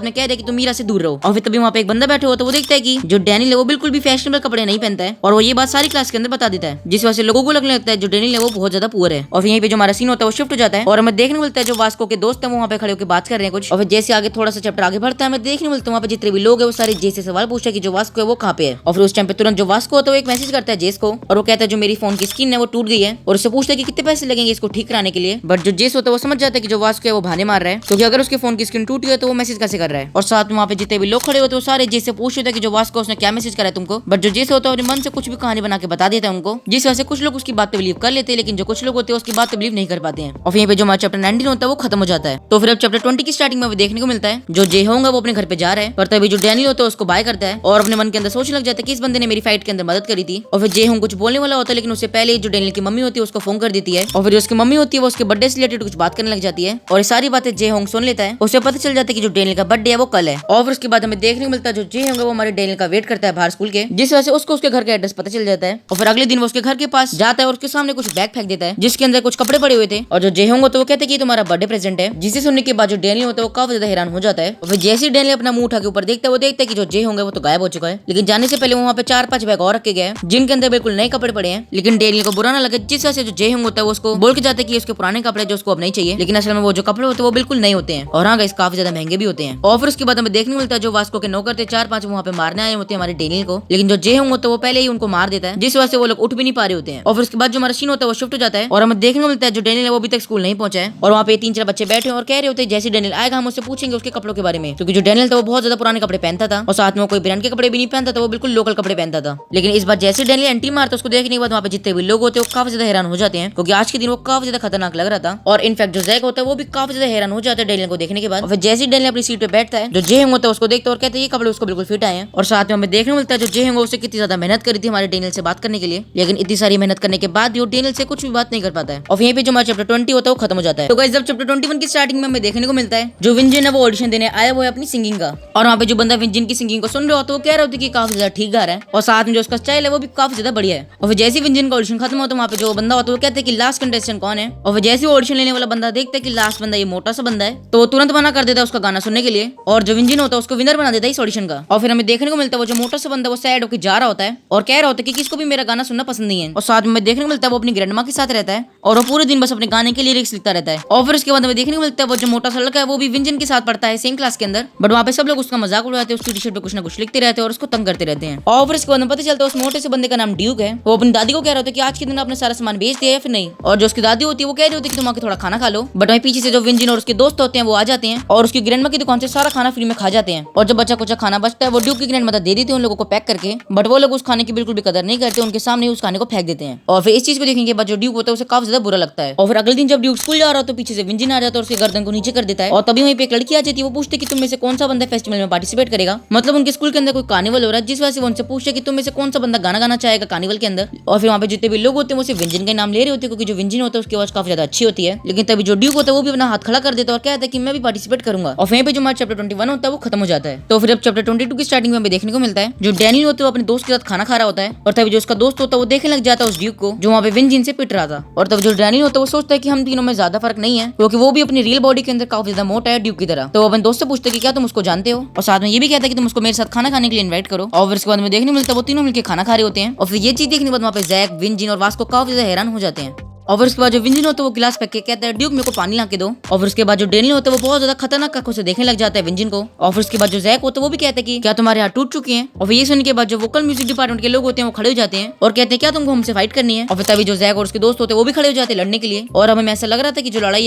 में कह रहा है कि तुम मीरा से दूर रहो। और फिर तभी वहाँ पे एक बंदा बैठा हुआ तो वो देखता है कि जो डैनियल है वो बिल्कुल भी फैशनेबल कपड़े नहीं पहनता है और वो ये बात सारी क्लास के अंदर बता देता है, जिस वजह से लोगों को लगने लगता है जो डैनियल है वो बहुत बहुत ज्यादा पुअर है। और यहीं पे जो हमारा सीन होता है वो शिफ्ट हो जाता है और हमें देखने को मिलता है जो वास्को के दोस्त है वो वहाँ पे खड़े होकर बात कर रहे हैं कुछ। और फिर जैसे आगे थोड़ा सा चैप्टर आगे बढ़ता है हमें देखने को मिलता है वहाँ पे जितने भी लोग है वो सारे जे से सवाल पूछते हैं कि जो वास्को है वो कहाँ पे है। और फिर उस टाइम पे तुरंत जो वास्को होता है वो एक मैसेज करता है जेस को और वो कहता है जो मेरी फोन की स्क्रीन है वो टूट गई है और उससे पूछता है कि कितने पैसे लगेंगे इसको ठीक कराने के लिए। बट जो जेस होता है वो समझ जाता है कि जो वास्को है वो बहाने मार रहा है क्योंकि अगर उसके फोन की स्क्रीन टूट गई तो वो मैसेज कैसे कर रहा है। और साथ में वहाँ पे जितने भी लोग खड़े होते हैं वो सारे जेस से पूछते हैं कि जो वास्को उसने क्या मैसेज करा है तुमको। बट जो जेस होता है अपने मन से कुछ भी कहानी बना के बता देता है उनको, जिस वजह से कुछ लोग उसकी बात पे बिलीव कर लेते हैं लेकिन जो कुछ लोग होते हैं उसकी बात पे बिलीव नहीं कर पाते हैं। और यहीं पे जो हमारा चैप्टर 19 होता है वो खत्म हो जाता है। तो फिर अब चैप्टर 20 की स्टार्टिंग में देखने को मिलता है जो जे होगा वो अपने घर पे जा रहा है पर तभी जो डैनियल होता है उसको बाय करता है और अपने मन के अंदर सोचने लग जाता है कि इस बंदे ने मेरी फाइट के अंदर मदद करी थी। और फिर जे होंग कुछ बोलने वाला होता है लेकिन उससे पहले जो डैनियल की मम्मी होती है उसको फोन कर देती है और फिर जो उसकी मम्मी होती है वो उसके बर्थडे से रिलेटेड कुछ बात करने लग जाती है और ये सारी बातें जे होंग सुन लेता है। उसे पता चल जाता है कि जो डैनियल का बर्थडे है वो कल है। और फिर उसके बाद हमें देखने को मिलता है जो जे होंगे वो हमारे डैनियल का वेट करता है बाहर स्कूल के, जिस वजह से उसको उसके घर का एड्रेस पता चल जाता है। और फिर अगले दिन वो उसके घर के पास जाता है और उसके सामने कुछ बैग फेंक देता है जिसके अंदर कुछ कपड़े पड़े हुए थे। और जो जे होंग होता है वो कहते हैं कि तुम्हारा बर्थडे प्रेजेंट है, जिसे सुनने के बाद जो डैनियल होता है वो काफी ज्यादा हैरान हो जाता है। और फिर जैसे ही डैनियल अपना मुंह उठा के ऊपर देखता है वो देखता है कि जो जे होंगे वो तो गायब हो चुका है। लेकिन जाने से पहले वहाँ पे 4-5 बैग और रखे गए हैं जिनके अंदर बिल्कुल नए कपड़े पड़े हैं। लेकिन डैनियल को बुरा ना लगे जिस वजह से जो जे होंग होता है वो उसको बोल के जाता है कि उसके पुराने कपड़े जो उसको अब नहीं चाहिए, लेकिन असल में वो जो कपड़े होते हैं वो बिल्कुल नए होते हैं और हाँ गाइस काफी ज्यादा महंगे भी होते हैं। और फिर उसके बाद हमें देखने को मिलता है जो वास्को के नौकर थे 4-5 वहाँ पे मारने आए होते हैं हमारे डैनियल को, लेकिन जो जे होंग होता है वो पहले ही उनको मार देता है जिस वजह से वो लोग उठ भी नहीं पा रहे होते हैं। और फिर उसके बाद जो हमारा सीन होता है वो शिफ्ट हो जाता है और हमें देखने को मिलता है जो डैनियल है वो अभी तक स्कूल नहीं पहुंचा है और वहाँ पे 3-4 बच्चे बैठे और कह रहे होते हैं जैसे डैनियल आएगा हम उससे पूछेंगे उसके कपड़ों के बारे में, क्योंकि जो डैनियल था वो बहुत ज्यादा पुराने कपड़े पहनता था और साथ में कोई ब्रांड के कपड़े भी नहीं पहनता था, वो बिल्कुल लोकल कपड़े पहनता था। लेकिन इस बार जैसे डैनियल एंट्री मारता उसको देखने के बाद वहाँ पे जितने भी लोग होते हैं वो काफी ज्यादा हैरान हो जाते हैं क्योंकि आज के दिन वो काफी ज्यादा खतरनाक लग रहा था। और इनफैक्ट जो जैक होता है वो भी काफी ज्यादा हैरान हो जाता है डैनियल को देखने के बाद। और फिर जैसे ही डैनियल अपनी सीट पे बैठता है जो जे होंग होता है उसको देखता है और कहते हैं ये कपड़े उसको बिल्कुल फिट आए हैं। और साथ में हमें देखने को मिलता है जो जे होंग उससे कितनी ज्यादा मेहनत करी थी हमारे डैनियल से बात करने के लिए, लेकिन इतनी सारी मेहनत करने के बाद भी वो डैनियल से कुछ भी बात नहीं कर पाता है। और यहीं पे जो हमारा चैप्टर 20 होता है वो खत्म हो जाता है। तो गाइस जब चैप्टर 21 की स्टार्टिंग में हमें देखने को मिलता है जो विंजन है वो ऑडिशन देने आया वो है अपनी सिंगिंग का, और वहाँ पे जो बंदा विंजन की सिंगिंग को सुन रहा होता है वो कह रहा होता है कि काफी ज्यादा ठीक गा रहा है और साथ में जो उसका स्टाइल है वो भी काफी ज्यादा बढ़िया है। और फिर जैसे विंजन का ऑडिशन खत्म होता है वहाँ पे जो बंदा होता है वो कहते हैं कि लास्ट कंटेस्टेंट कौन है। और फिर जैसे ऑडिशन लेने वाला बंदा देखता है कि लास्ट बंदा ये मोटा सा बंदा है तो वो तुरंत मना कर देता है उसका गाना सुनने के लिए और जो विंजन होता है उसको विनर बना देता है इस ऑडिशन का। और फिर हमें देखने को मिलता है वो जो मोटा सा बंदा वो सैड होकर जा रहा होता है और कह रहा होता है कि किसको भी मेरा गाना सुनना पसंद नहीं है। और साथ में देखने को मिलता है वो अपनी ग्रैंडमा के साथ रहता है और वो पूरे दिन बस अपने गाने के लिरिक्स लिखता रहता है। और फिर उसके बाद हमें देखने को मिलता है वो जो मोटा सा लड़का है वो भी विंजन के साथ पढ़ता है सेम क्लास के अंदर, बट वहाँ पे सब लोग उसका मजाक उड़ाते हैं, उसकी टी शर्ट पे कुछ ना कुछ लिखते रहते हैं और उसको तंग करते रहते हैं। और फिर इसके बाद पता चलता है उस मोटे से बंदे का नाम ड्यूक है। वो अपनी दादी को कह रहा होता है कि आज के दिन आपने सारा सामान बेच दिया है फिर नहीं, और जो उसकी दादी होती है वो कह रही होती है कि तुम आके थोड़ा खाना खा लो, बट वहीं पीछे से जो विंजन और उसके दोस्त होते हैं वो आ जाते हैं और उसकी ग्रैंडमा की दुकान से सारा खाना फ्री में खा जाते हैं। और जब बच्चा कुछ खाना बचता है वो ड्यूक की ग्रैंडमा दे देती है उन लोगों को पैक करके, बट वो लोग उस खाने की बिल्कुल भी कदर नहीं करते, उनके सामने ही उस खाने को फेंक देते हैं। और फिर इस चीज को देखने के बाद जो ड्यूक होता है उसे काफी ज्यादा बुरा लगता है। और फिर अगले दिन जब ड्यूक स्कूल जा रहा हो तो पीछे से विंजन आ जाता है और उसके गर्दन को नीचे कर देता है और तभी वहीं पे एक लड़की आ जाती है। वो पूछते कि तुम में से कौन सा बंदा फेस्टिवल में पार्टिसिपेट करेगा, मतलब उनके स्कूल के अंदर कोई कार्निवल हो रहा है, जिस वजह से वो उनसे पूछते कि तुम में से कौन सा बंदा गाना गाना चाहेगा कार्निवल के अंदर। और फिर वहाँ पे जितने भी लोग होते हैं वो सिर्फ विंजन का नाम ले रहे होते हैं क्योंकि जो विंजन होता है उसकी आवाज काफी ज्यादा अच्छी होती है। लेकिन तभी जो ड्यूक होता है वो भी अपना हाथ खड़ा कर देता है और कहता है कि मैं भी पार्टिसिपेट करूंगा। और वहीं पे जो हमारा चैप्टर 21 होता है वो खत्म हो जाता है। तो फिर अब चैप्टर 22 की स्टार्टिंग में हमें देखने को मिलता है जो डैनियल होता है वो अपने दोस्त के साथ खाना खा रहा होता है और तभी जो उसका दोस्त होता है वो देखने लग जाता है उस ड्यूक को जो वहाँ पे विंजन से पिट रहा था। और तब जो डैनियल होता है वो सोचता है कि हम तीनों में ज्यादा फर्क नहीं है क्योंकि वो भी अपनी रियल बॉडी के अंदर काफी ज्यादा मोटा है ड्यूक की तरह। तो वो अपने दोस्त से पूछते कि क्या तुम उसको जानते हो, और साथ में ये भी कहता है कि तुम उसको मेरे साथ खाना खाने के लिए इन्वाइट करो। और फिर इसके बाद में देखने मिलता है वो तीनों मिलकर खाना खा रहे होते हैं और फिर ये चीज देखने के बाद वहाँ पे जैक, विंजन और वास्को काफी ज्यादा हैरान हो जाते हैं। और फिर उसके बाद जो विंजन होता है वो गिलास फेंक के कहता है ड्यूक मेरे को पानी ला के दो। और फिर उसके बाद जो डैनियल होता है वो बहुत ज्यादा खतरनाक आंखों से देखने लग जाता है विंजन को। और फिर उसके बाद जो जैक होता है वो भी कहता है कि क्या तुम्हारे हाथ टूट चुके हैं। और फिर ये सुनने के बाद जो वोकल म्यूजिक डिपार्टमेंट के लोग होते हैं वो खड़े हो जाते हैं और कहते हैं क्या तुमको हमसे फाइट करनी है। और फिर तभी जो जैक और उसके दोस्त होते हैं वो भी खड़े हो जाते हैं लड़ने के लिए और हमें ऐसा लग रहा था कि जो लड़ाई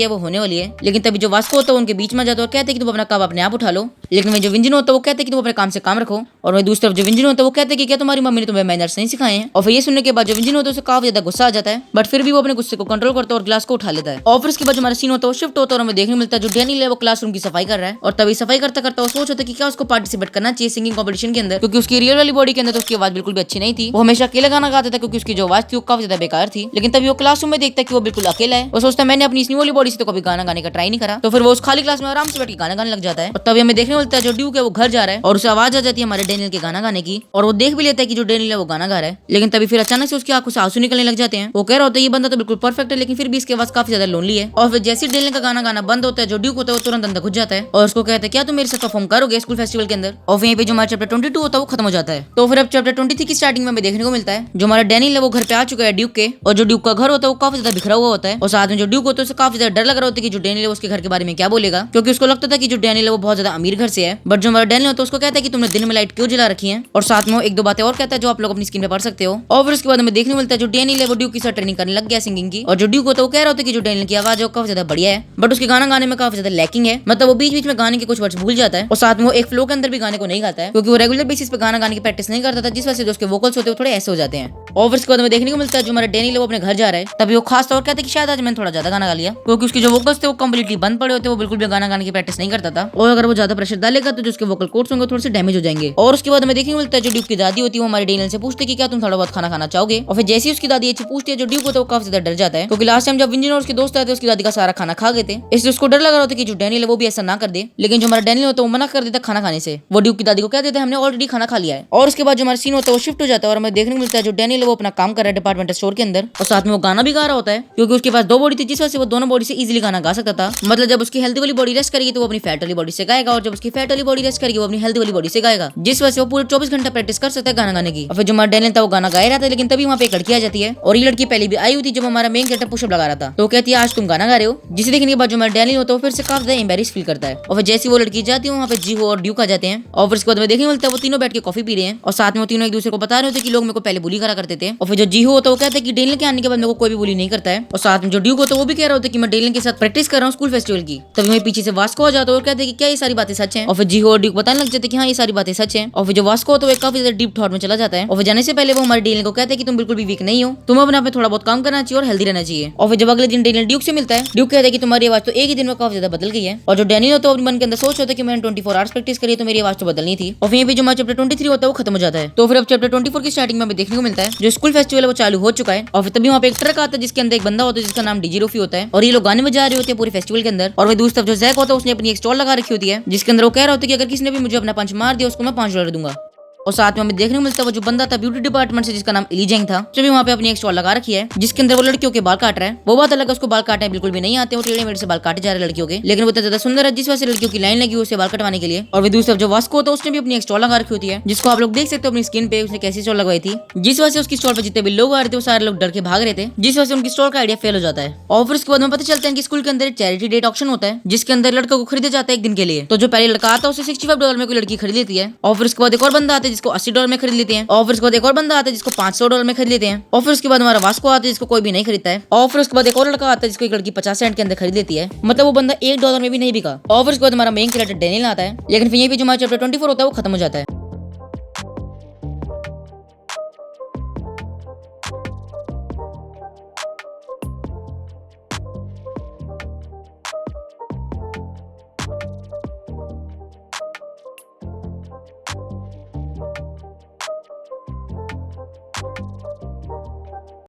है वो होने वाली है। लेकिन तभी जो वास्को होता है उनके बीच में जाता है और कहते हैं कि तुम अपना काम अपने आप उठा लो। लेकिन जो विंजन होता है वो कहते हैं कि तुम अपने काम से काम रखो। और वही दूसरी तरफ जो विंजन होता है वो कहते हैं कि क्या तुम्हारी मम्मी ने तुम्हें मैनर्स नहीं सिखाए हैं। और फिर ये सुनने के बाद जो विंजन होता है उसे काफी ज्यादा गुस्सा आ जाता है, बट फिर भी वो अपने गुस्से को कंट्रोल करता है और गिलास को उठा लेता है। और फिर उसके बाद हमारा सीन होता है वो शिफ्ट होता है और हमें देखने मिलता है जो डैनियल है वो क्लासरूम की सफाई कर रहा है और तभी सफाई करता करता वो सोच होता है कि क्या उसको पार्टिसिपेट करना चाहिए सिंगिंग कॉम्पिटिशन के अंदर, क्योंकि उसकी रियल वाली बॉडी के अंदर तो उसकी आवाज बिल्कुल भी अच्छी नहीं थी। वो हमेशा अकेला गाना गाता था क्योंकि उसकी जो आवाज थी वो काफी ज्यादा बेकार थी। लेकिन तभी वो क्लासरूम में देखता है कि वो बिल्कुल अकेला है। वो सोचता है मैंने अपनी इस वाली बॉडी से तो कभी गाना गाने का ट्राई नहीं करा। तो फिर वो उस खाली क्लास में आराम से बैठ के गाना गाने लग जाता है और तभी हमें देखने मिलता है जो ड्यूक है वो घर जा रहा है और उसे आवाज आ जाती है हमारे डैनियल के गाना गाने की और वो देख भी लेता है कि जो डैनियल है वो गाना गा रहा है। लेकिन तभी फिर अचानक से उसकी आंखों से आंसू निकलने लग जाते हैं। वो कह रहा होता है ये बंदा तो बिल्कुल परफेक्ट है, लेकिन फिर भी इसके आवाज काफी ज्यादा लोनली है। और फिर जैसे डेनियल का गाना गाना बंद होता है, जो ड्यूक होता है वो तुरंत अंदर घुस जाता है और उसको कहता है क्या तुम मेरे साथ परफॉर्म करोगे स्कूल फेस्टिवल के अंदर। और यहीं पे जो हमारा चैप्टर 22 होता है वो खत्म हो जाता है। तो फिर अब चैप्टर 23 की स्टार्टिंग में हमें देखने को मिलता है जो हमारा डेनियल है वो घर पे आ चुका है ड्यूक के, और जो ड्यूक का घर होता है वो काफी ज्यादा बिखरा हुआ होता है। और साथ में जो ड्यूक होता है उसे काफी ज्यादा डर लग रहा होता है कि जो डेनियल है उसके घर के बारे में क्या बोलेगा, क्योंकि उसको लगता था कि जो डेनियल है वो बहुत ज्यादा अमीर घर से है। बट जो हमारा डेनियल होता है उसको कहता है कि तुमने दिन में लाइट क्यों जला रखी है, और साथ में वो एक दो बातें और कहता है जो आप लोग अपनी स्क्रीन पे पढ़ सकते हो। और फिर उसके बाद हमें देखने को मिलता है जो डेनियल है वो ड्यूक के साथ ट्रेनिंग करने लग गया सिंगिंग की, और जो ड्यूक होता है वो कह रहा होता है कि जो डेनियल की आवाज है वो काफी ज्यादा बढ़िया है, बट उसके गाना गाने में काफी ज्यादा लैकिंग है, मतलब वो बीच बीच में गाने के कुछ वर्ड्स भूल जाता है, और साथ में वो एक फ्लो के अंदर भी गाने को नहीं गाता है, क्योंकि वो रेगुलर बेसिस पे गाना गाने की प्रैक्टिस नहीं करता था, जिस वजह से जो उसके वोकल्स होते हैं वो थोड़े ऐसे हो जाते हैं। और फिर उसके बाद हमें देखने को मिलता है जो हमारा डेनियल है वो अपने घर जा रहा है, तभी वो खास तौर कहता है कि शायद आज मैंने थोड़ा ज्यादा गाना गा लिया, क्योंकि उसके जो वोकल्स थे वो कंप्लीटली बंद पड़े होते, वो बिल्कुल भी गाना गाने की प्रैक्टिस नहीं करता था, और अगर वो ज्यादा प्रेशर डालेगा तो जो उसके वोकल कोर्ड्स होंगे थोड़े से डैमेज हो जाएंगे। और उसके बाद हमें देखने को मिलता है जो ड्यूक की दादी होती है वो हमारे डेनियल से पूछती है कि क्या तुम थोड़ा बहुत खाना खाना चाहोगे, और फिर जैसे ही उसकी दादी अच्छी पूछती है जो ड्यूक होता है वो काफी ज्यादा डर जाता है, क्योंकि लास्ट टाइम जब विंजन और उसके दोस्त आए थे उसकी दादी का सारा खाना खा गए थे, इसलिए उसको डर लग रहा होता है कि जो डेनियल है वो भी ऐसा ना कर दे। लेकिन जो हमारा डेनियल होता है वो मना कर देता खाना खाने से, वो ड्यूक की दादी को कह देता है हमने ऑलरेडी खाना खा लिया है। और उसके बाद जो हमारा सीन होता है वो शिफ्ट हो जाता है और हमें देखने को मिलता है जो डेनियल है वो अपना काम कर रहा है डिपार्टमेंटल स्टोर के अंदर, और साथ में वो गाना भी गा रहा होता है, क्योंकि उसके पास दो बॉडी थी जिस वजह से वो दोनों बॉडी से इजीली गाना गा सकता था। मतलब जब उसकी हेल्दी वाली बॉडी रेस्ट करेगी तो वो अपनी फैट वाली बॉडी से गाएगा, और जब उसकी फैट वाली बॉडी रेस्ट करेगी वो अपनी हेल्दी वाली बॉडी से गाएगा, जिस वजह से वो पूरे 24 घंटा प्रैक्टिस कर सकता है गाना गाने की। और फिर जो हमारा डेनियल था वो गाना गा रहा था, लेकिन तभी वहाँ पे एक लड़की आ जाती है, और ये लड़की पहले भी आई हुई थी जब हमारा मेन कैरेक्टर पुशअप लगा रहा था, तो कहती है आज तुम गाना गा रहे हो, जिसे देखने के बाद जो हमारा डेनियल होता है वो फिर से काफी ज्यादा एम्बैरेस फील करता है। और फिर जैसी वो लड़की जाती है वहाँ पे जीहो और ड्यूक आ जाते हैं, और फिर उसके बाद हमें देखने को मिलता है वो तीनों बैठ के कॉफी पी रहे हैं, और साथ में वो तीनों एक दूसरे को बता रहे होते कि लोग मेरे को पहले बुली करा करते थे। और फिर जो जीहो होता है वो कहता है कि डेनियल के आने के बाद मेरे को कोई भी बुली नहीं करता है, और साथ में जो ड्यूक होता है वो भी कह रहा होता है कि मैं डेनियल के साथ प्रैक्टिस कर रहा हूँ स्कूल फेस्टिवल की। तभी वहीं पीछे से वास्को आ जाता है और कहते हैं कि क्या ये सारी बातें सच हैं, और फिर जीहो और ड्यूक बताने लग जाते हैं कि हाँ ये सारी बातें सच हैं। और फिर जो वास्को होता है वो काफी ज्यादा डीप थॉट में चला जाता है, और फिर जाने से पहले वो हमारे डेनियल को कहते हैं कि तुम बिल्कुल भी वीक नहीं हो, तुम अपने आप में थोड़ा बहुत काम करना चाहिए और हेल्दी रहना चाहिए। और फिर जब अगले दिन डेनियल ड्यूक से मिलता है, ड्यूक कहता है कि तुम्हारी आवाज तो एक ही दिन में काफी ज्यादा बदल गई है, और जो डेनियल होता है अपने मन के अंदर सोच होता है कि मैंने 24 आवर्स प्रैक्टिस करी तो मेरी आवाज तो बदलनी थी। और फिर भी जो हमारा चैप्टर 23 होता है वो खत्म हो जाता है। तो फिर अब चैप्टर 24 की स्टार्टिंग में हमें देखने को मिलता है जो स्कूल फेस्टिवल है वो चालू हो चुका है, और फिर तभी वहाँ पे एक ट्रक आता है जिसके अंदर एक बंदा होता है जिसका नाम डीजी रोफी होता है, और ये लोग गाने में जा रहे होते हैं पूरे फेस्टिवल के अंदर। और वही दूसरी तरफ जो जैक होता है उसने अपनी एक स्टॉल लगा रखी होती है जिसके अंदर वो कह रहा होता है कि अगर किसी ने भी मुझे अपना पंच मार दिया उसको मैं $5 दूंगा। और साथ में हमें देखने को मिलता है वो जो बंदा था ब्यूटी डिपार्टमेंट से जिसका नाम इलीजेंग था, जो भी वहाँ पे अपनी एक स्टॉल लगा रखी है जिसके अंदर वो लड़कियों के बाल काट रहा है। वो बात अलग है उसको बाल काटने बिल्कुल भी नहीं आते, वो टेढ़े मेढ़े से बाल काटे जा रहे लड़कियों के, लेकिन वो इतना ज्यादा सुंदर है जिस वजह से लड़कियों की लाइन लगी उसे बाल कटवाने के लिए। और दूसरी तरफ जो वास्को होता है उसने भी अपनी एक स्टॉल लगा रखी होती है जिसको आप लोग देख सकते हो अपनी स्क्रीन पे उसने कैसी स्टॉल लगवाई थी, जिस वजह से उसकी स्टॉल पर जितने भी लोग आ रहे थे वो सारे लोग डर के भाग रहे थे, जिस वजह से उनकी स्टॉल का आइडिया फेल हो जाता है। और फिर उसके बाद में पता चलता है कि स्कूल के अंदर एक चैरिटी डेट ऑक्शन होता है जिसके अंदर लड़कों को खरीदा जाता है एक दिन के लिए। तो जो पहले लड़का आता है उसे $65 में कोई लड़की खरीद लेती है, और फिर उसके बाद एक और बंदा आता है जिसको $80 में खरीद लेते हैं, और फिर उसके बाद एक और बंदा आता है जिसको $500 में खरीद लेते हैं, और फिर उसके बाद हमारा वास्को आता है जिसको कोई भी नहीं खरीदता है, और फिर उसके बाद एक और लड़का आता है जिसको एक लड़की 50 सेंट के अंदर खरीद लेती है, मतलब वो बंदा $1 में भी नहीं बिका। और फिर उसके बाद हमारा मेन कैरेक्टर डेनियल आता है, लेकिन फिर यहीं पे जो हमारा चैप्टर 24 होता है वो खत्म हो जाता है।